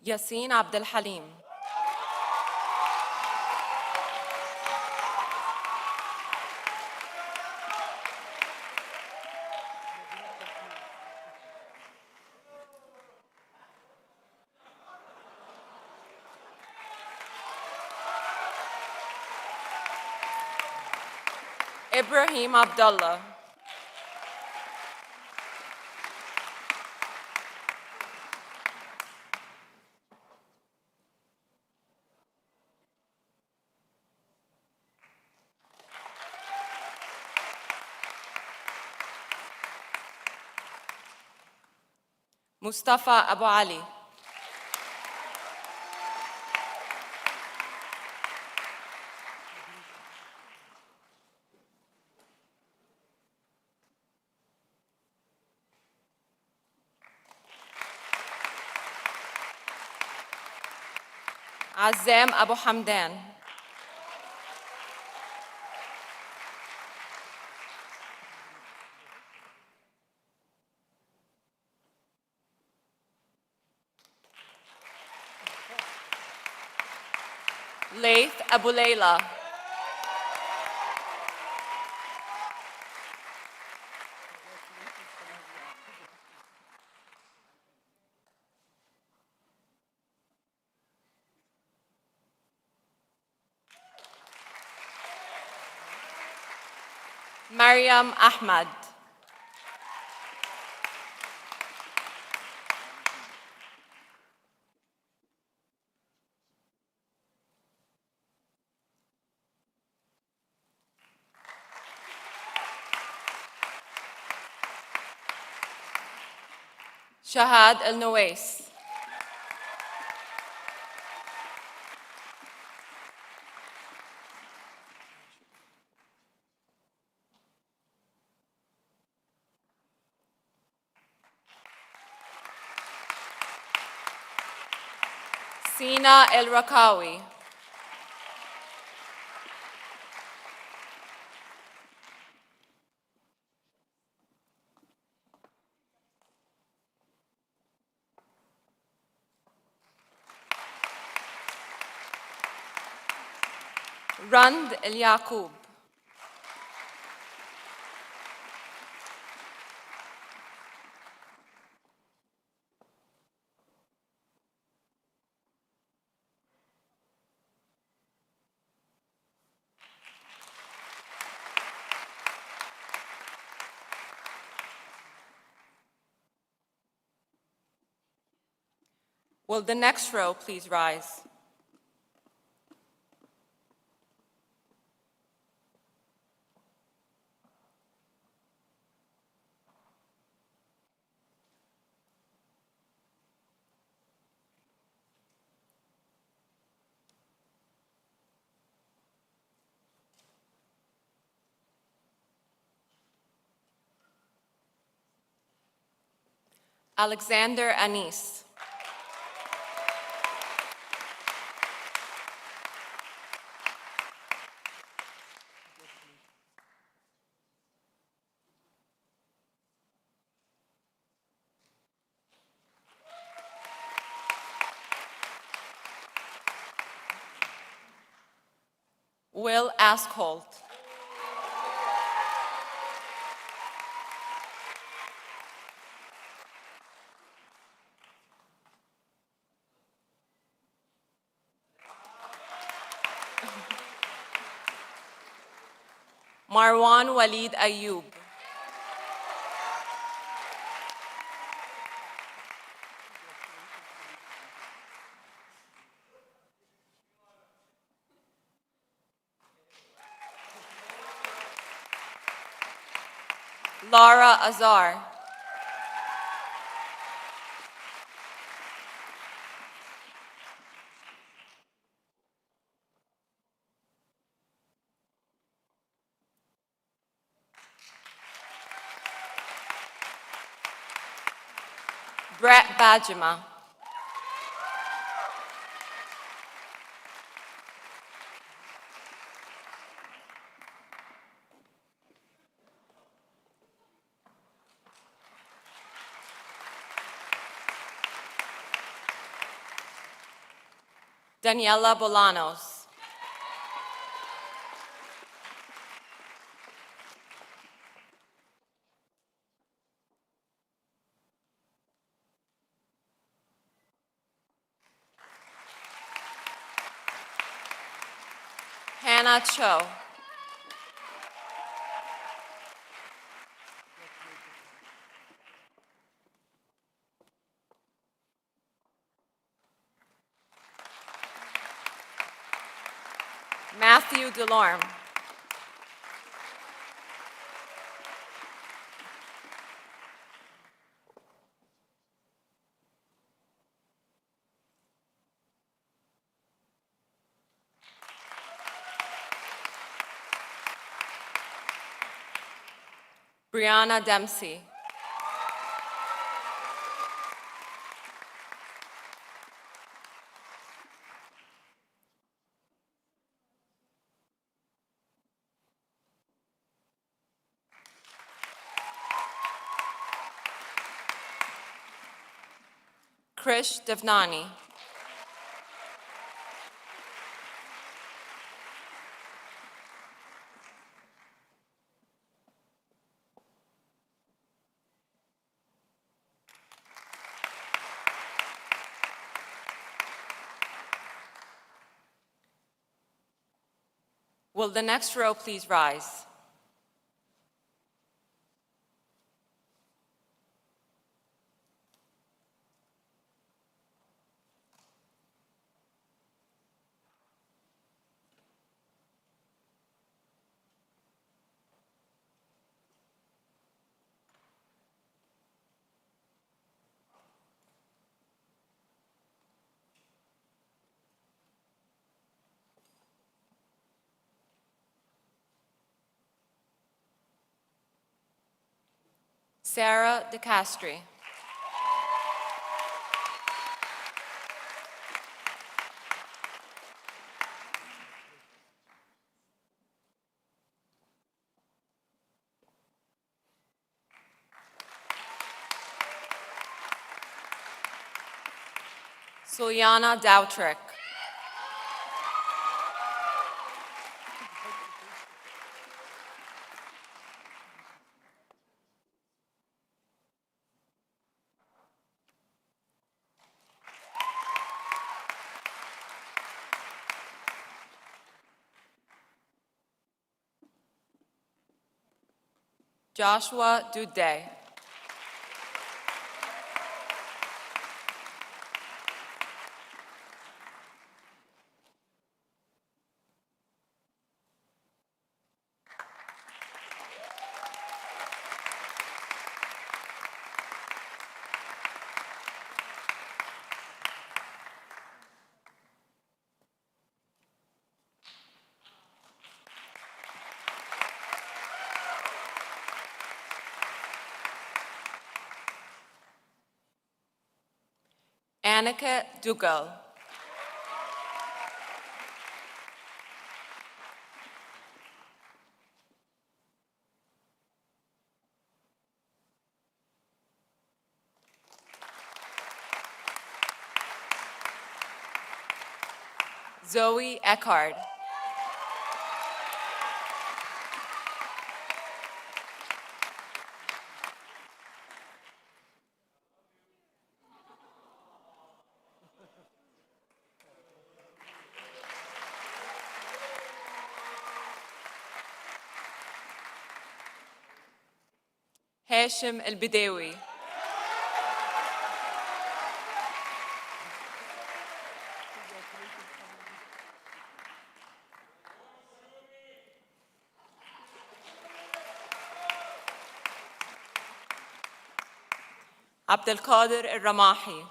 Yasin Abdel Halim. Ibrahim Abdullah. Mustafa Abu Ali. Azam Abu Hamdan. Laith Abu Layla. Mariam Ahmad. Shahad Al-Nawais. Sina El-Rakawi. Rand El-Yaqub. Will the next row please rise? Alexander Anis. Will Askholt. Marwan Walid Ayub. Lara Azar. Brett Bajima. Daniela Bolanos. Hannah Cho. Matthew Delorme. Brianna Dempsey. Krish Devnani. Will the next row please rise? Sarah DeCastri. Suliana Doutrick. Joshua Duday. Annika Dugal. Zoe Eckhard. هاشم البداوي. عبد القادر الرماحي.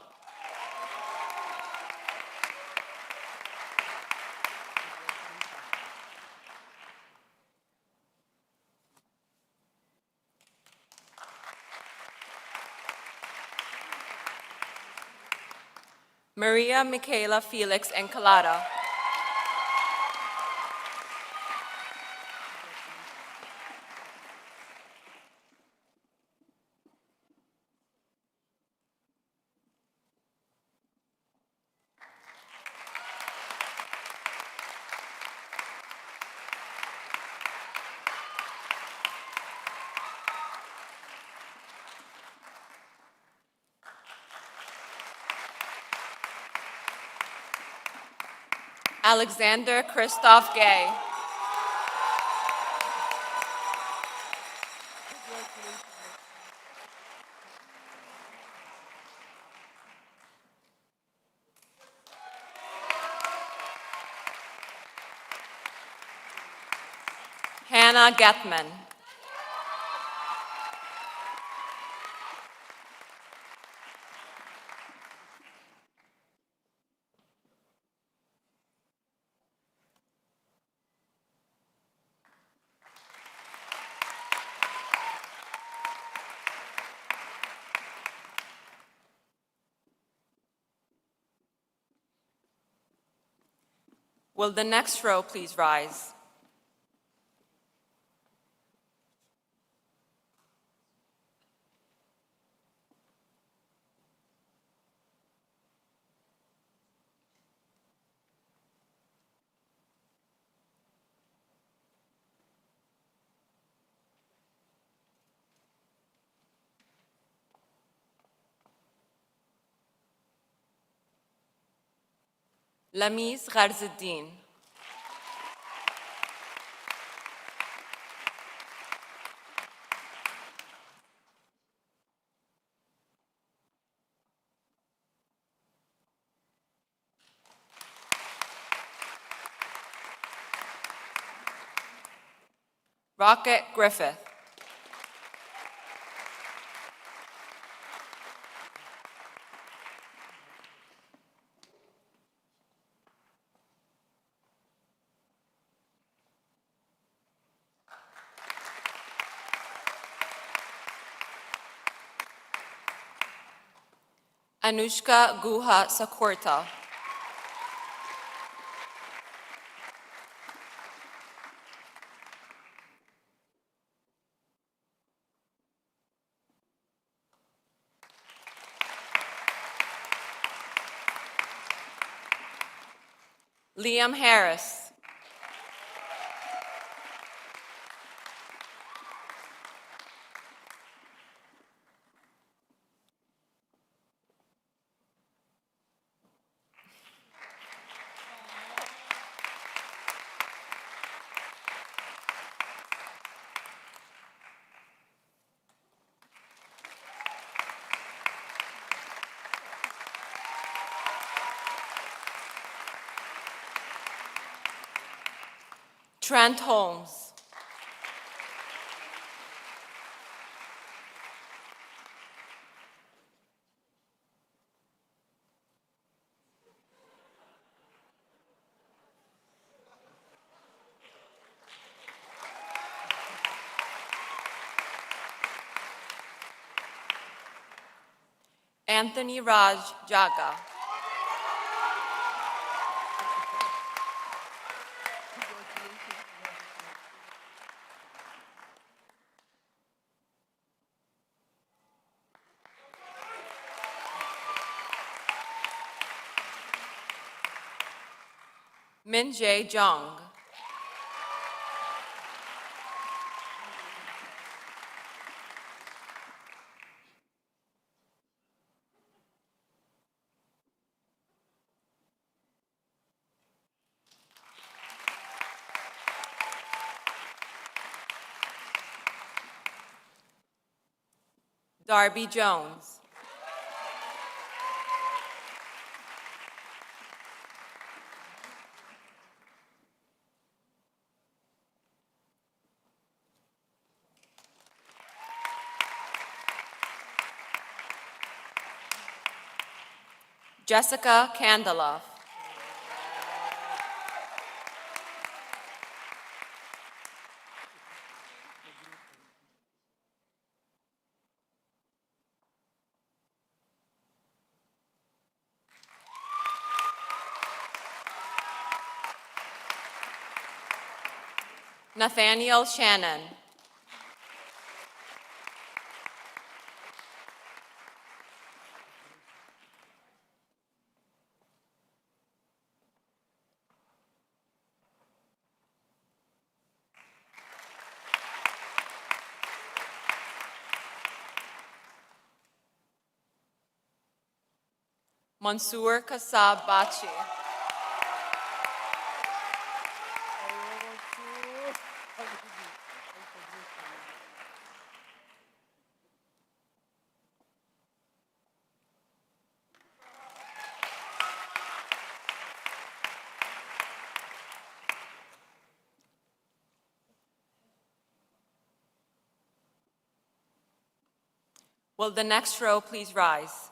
Maria Michaela Felix Encalada. Alexander Christoph Gay. Hannah Gethman. Will the next row please rise? Lamiz Gharzuddin. Rocket Griffith. Anushka Guha Sakurta. Liam Harris. Trent Holmes. Anthony Raj Jaga. Min Jae Jung. Darby Jones. Jessica Kandaloff. Nathaniel Shannon. Mansoor Kasab Bachi. Will the next row please rise?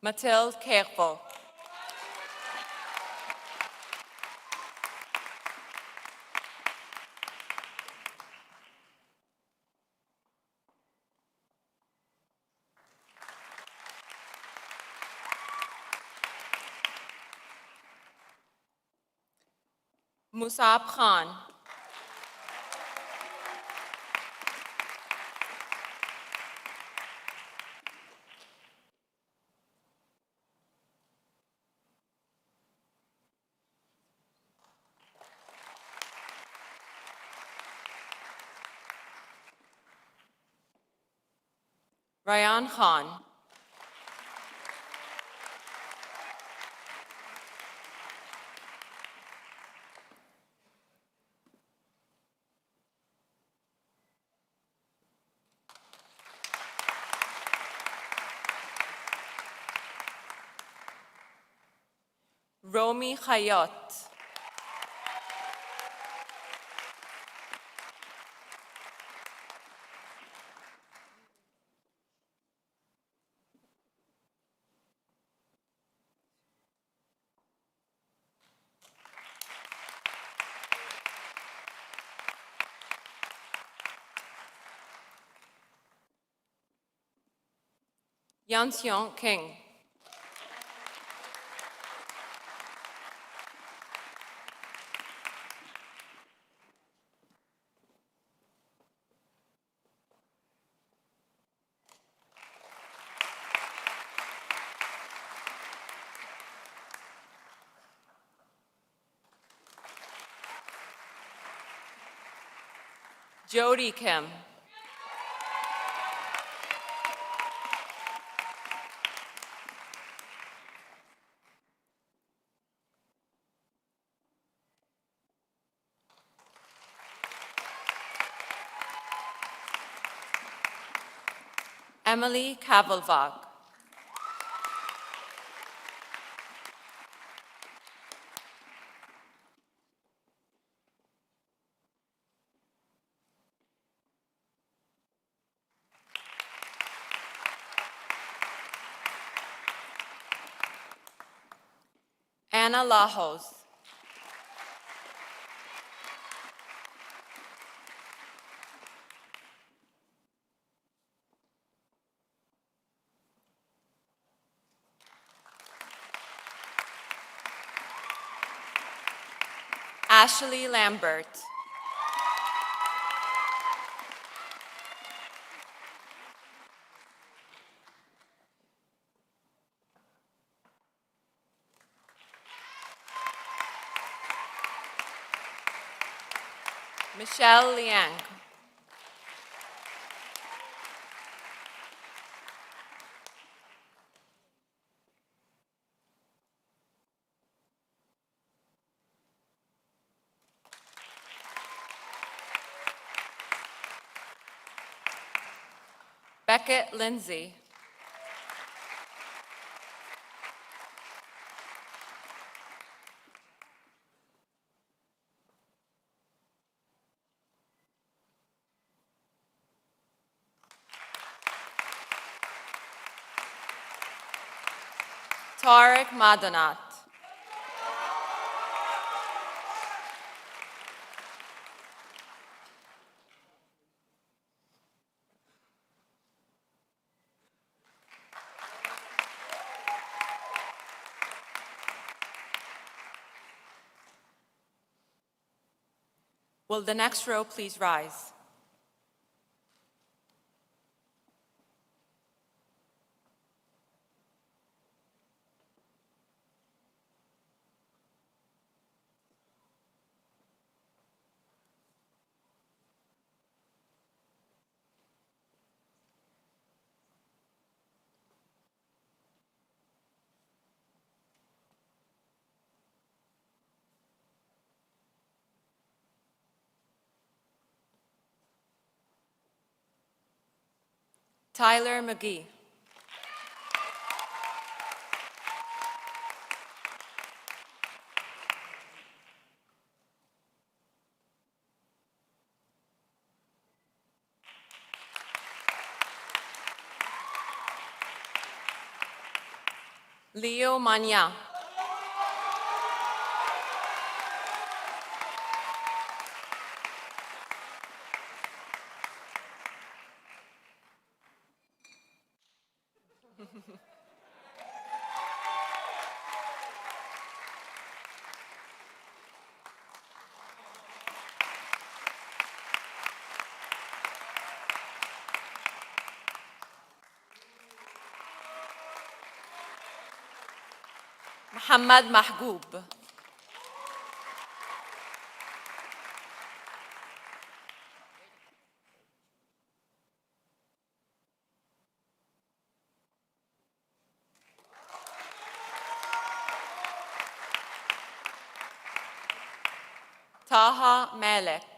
Mathilde Kervel. Musab Khan. Ryan Khan. Romi Khayat. Yanseong King. Jody Kim. Emily Kavalvag. Anna Lajos. Ashley Lambert. Michelle Liang. Beckett Lindsay. Tarek Madanat. Will the next row please rise? Tyler McGee. Leo Manya. Muhammad Mahgoub. Taha Malek.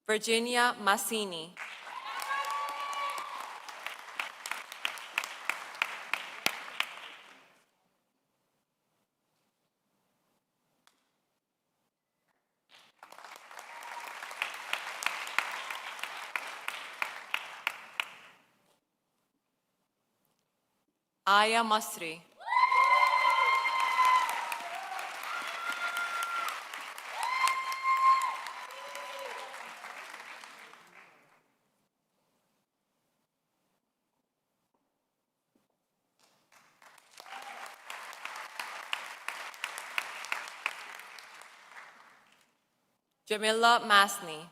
Virginia Massini. Aya Masri. Jamila Masni.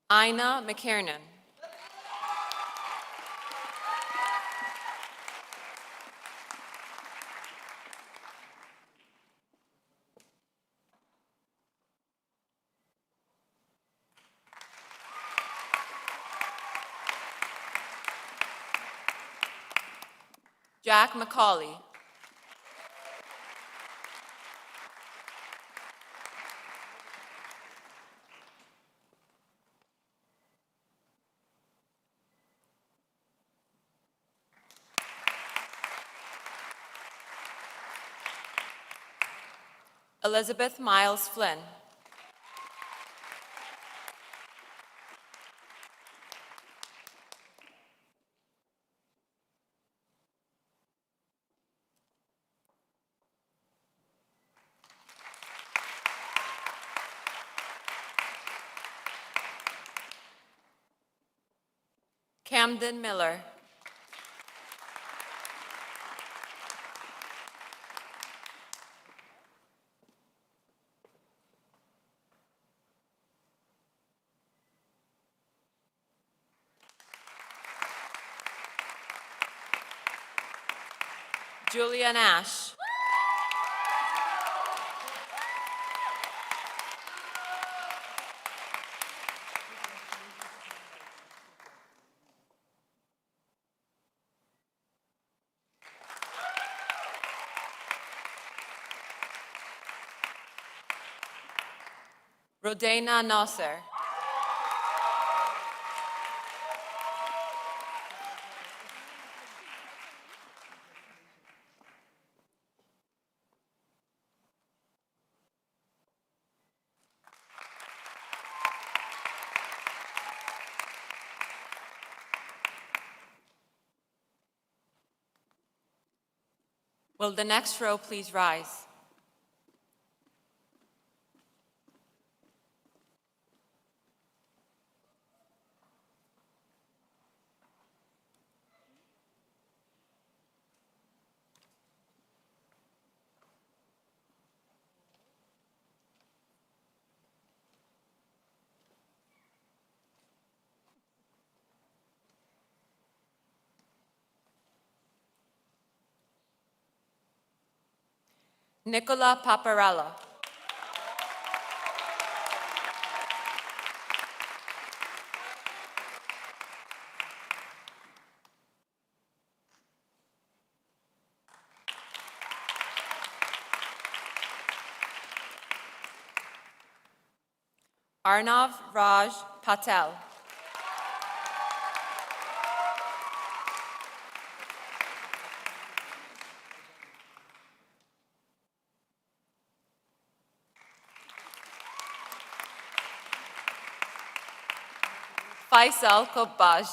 Ina McKiernan. Jack McCauley. Elizabeth Miles Flynn. Camden Miller. Julia Nash. Rodena Nasser. Will the next row please rise? Nicola Paparella. Arnav Raj Patel. Faisal Kobbaj.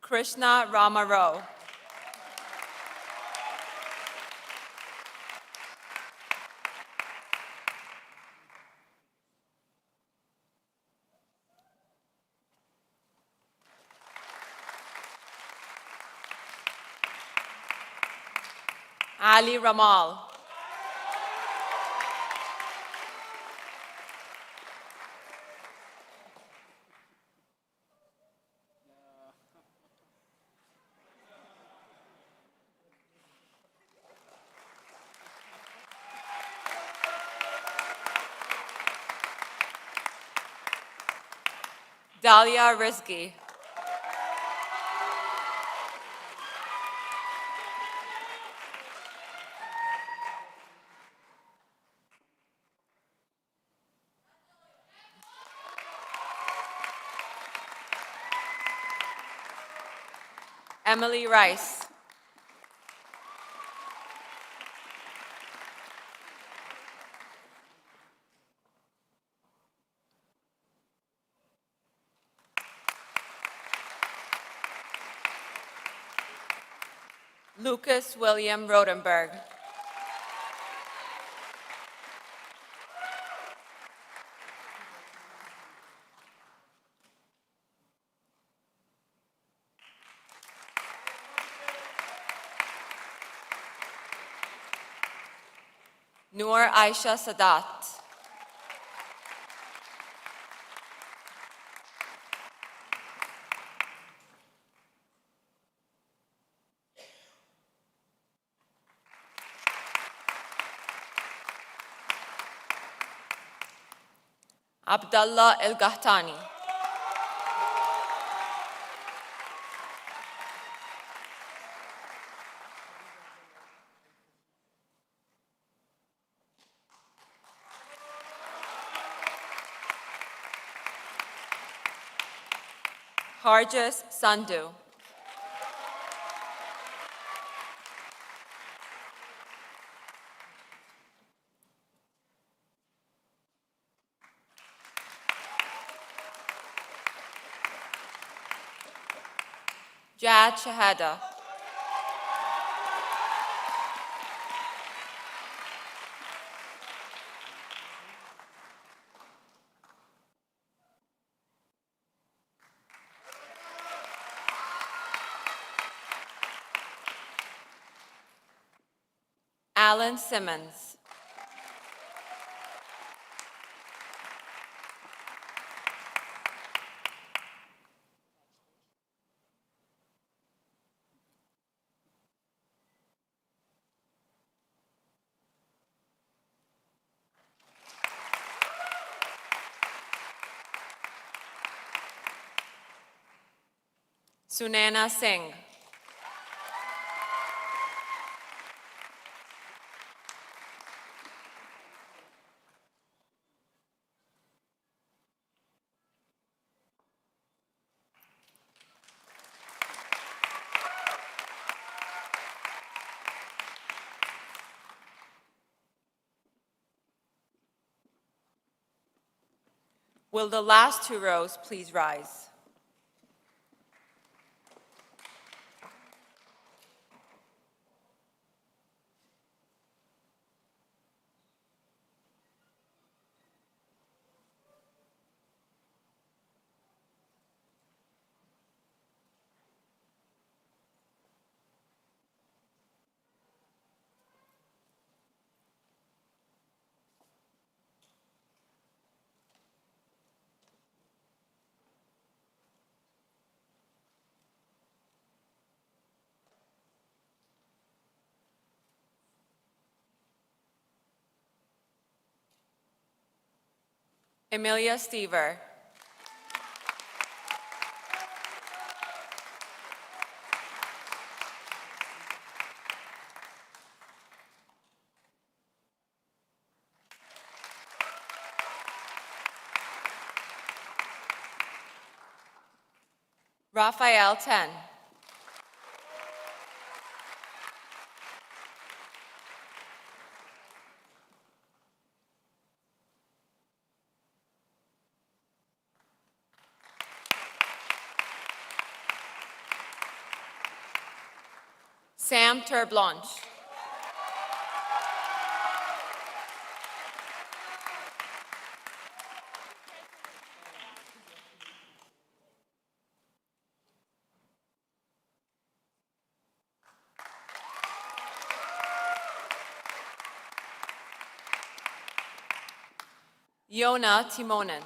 Krishna Ramarao. Ali Ramal. Dahlia Rizki. Emily Rice. Lucas William Rodenberg. Noor Aisha Sadat. Abdullah El Gahtani. Harjas Sandhu. Jad Shahada. Alan Simmons. Sunana Singh. Will the last two rows please rise? Emilia Stever. Raphael Ten. Sam Terblanche. Yona Timonen.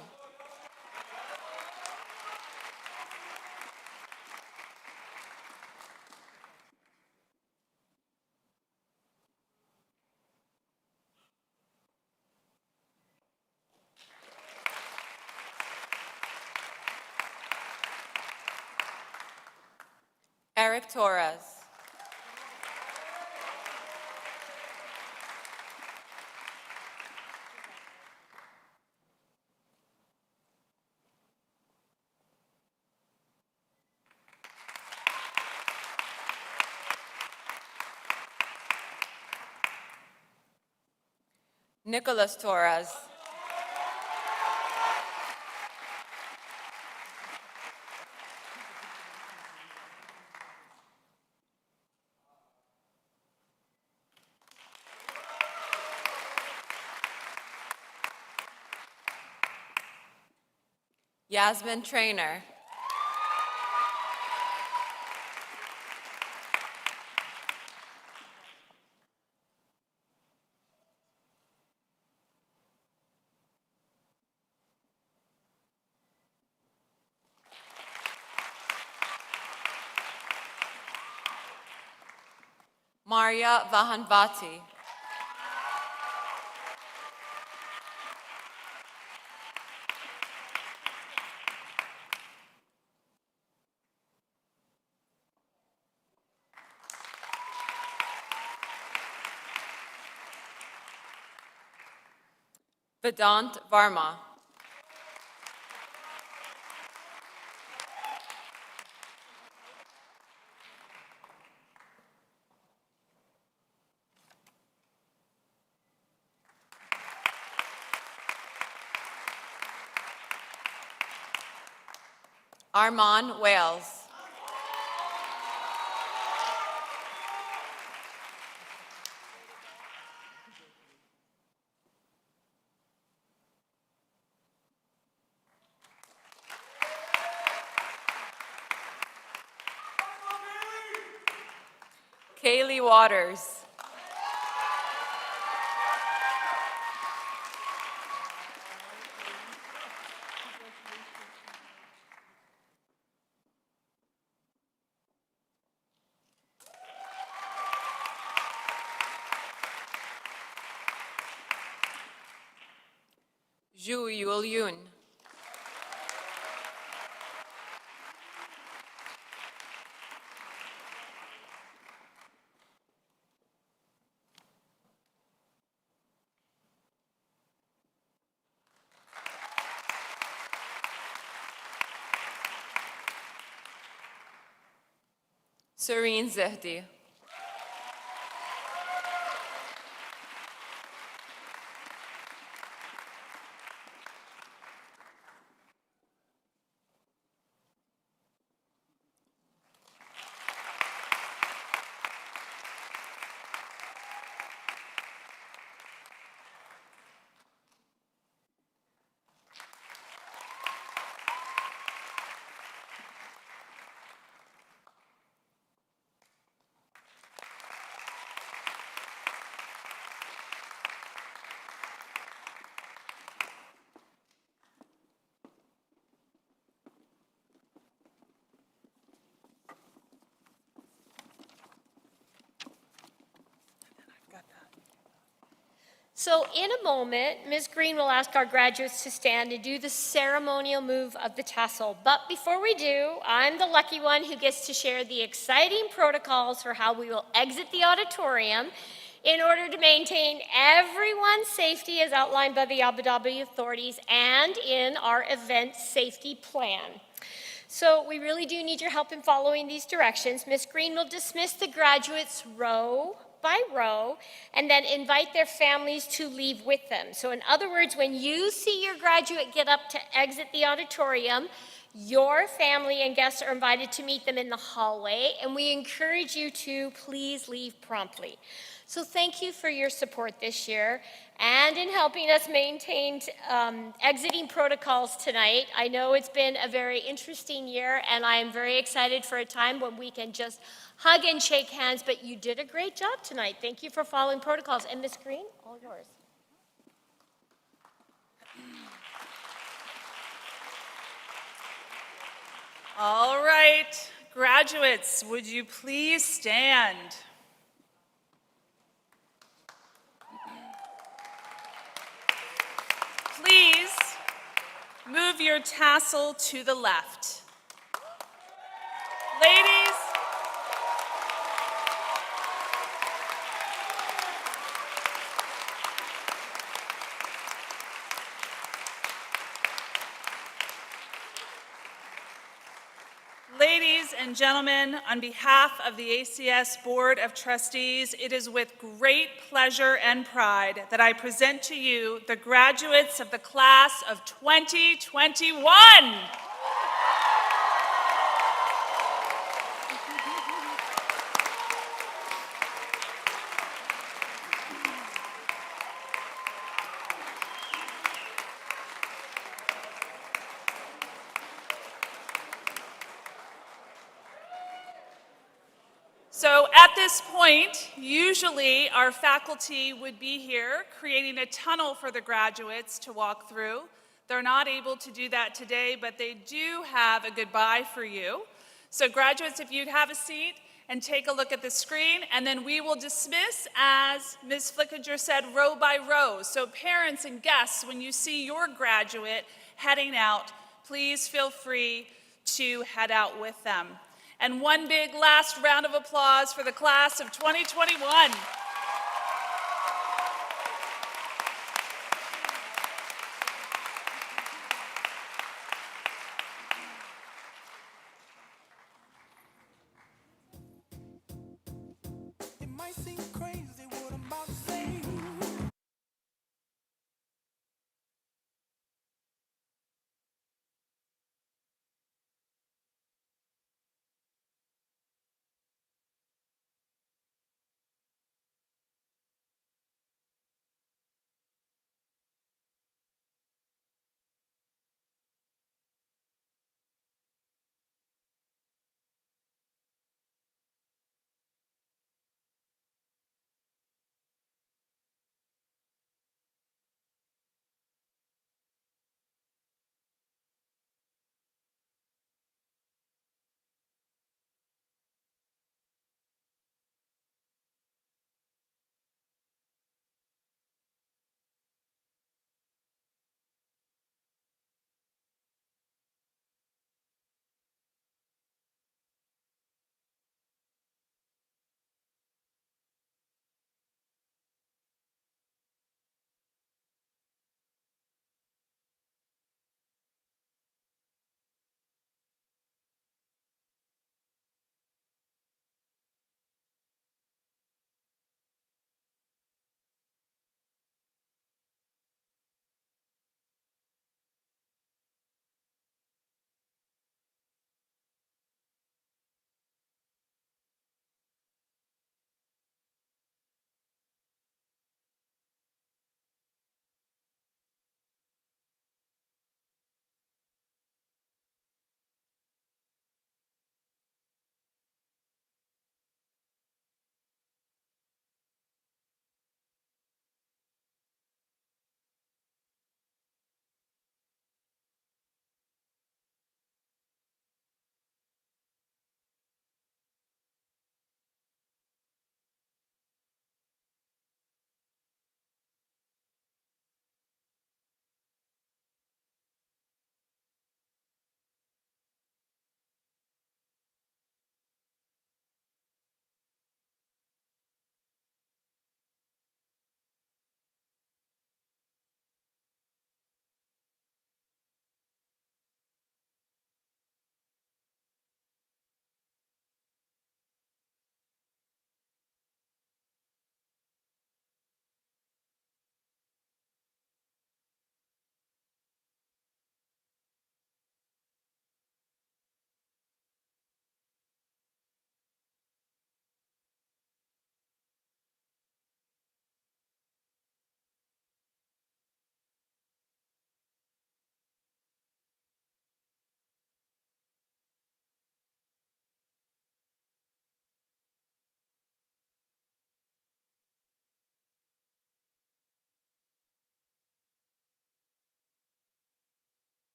Eric Torres. Nicholas Torres. Yasmin Trainer. Maria Vahanvati. Vedant Varma. Armand Wales. Kaylee Waters. Zhu Yul Yun. Serene Zehdi. So in a moment, Ms. Green will ask our graduates to stand and do the ceremonial move of the tassel. But before we do, I'm the lucky one who gets to share the exciting protocols for how we will exit the auditorium in order to maintain everyone's safety as outlined by the Abu Dhabi authorities and in our event safety plan. So we really do need your help in following these directions. Ms. Green will dismiss the graduates row by row and then invite their families to leave with them. So in other words, when you see your graduate get up to exit the auditorium, your family and guests are invited to meet them in the hallway, and we encourage you to please leave promptly. So thank you for your support this year and in helping us maintain exiting protocols tonight. I know it's been a very interesting year, and I am very excited for a time when we can just hug and shake hands, but you did a great job tonight. Thank you for following protocols. And Ms. Green, all yours. All right, graduates, would you please stand? Please move your tassel to the left. Ladies, ladies and gentlemen, on behalf of the ACS Board of Trustees, it is with great pleasure and pride that I present to you the graduates of the class of 2021. So at this point, usually our faculty would be here creating a tunnel for the graduates to walk through. They're not able to do that today, but they do have a goodbye for you. So graduates, if you'd have a seat and take a look at the screen, and then we will dismiss, as Ms. Flickinger said, row by row. So parents and guests, when you see your graduate heading out, please feel free to head out with them. And one big last round of applause for the class of 2021. It might seem crazy.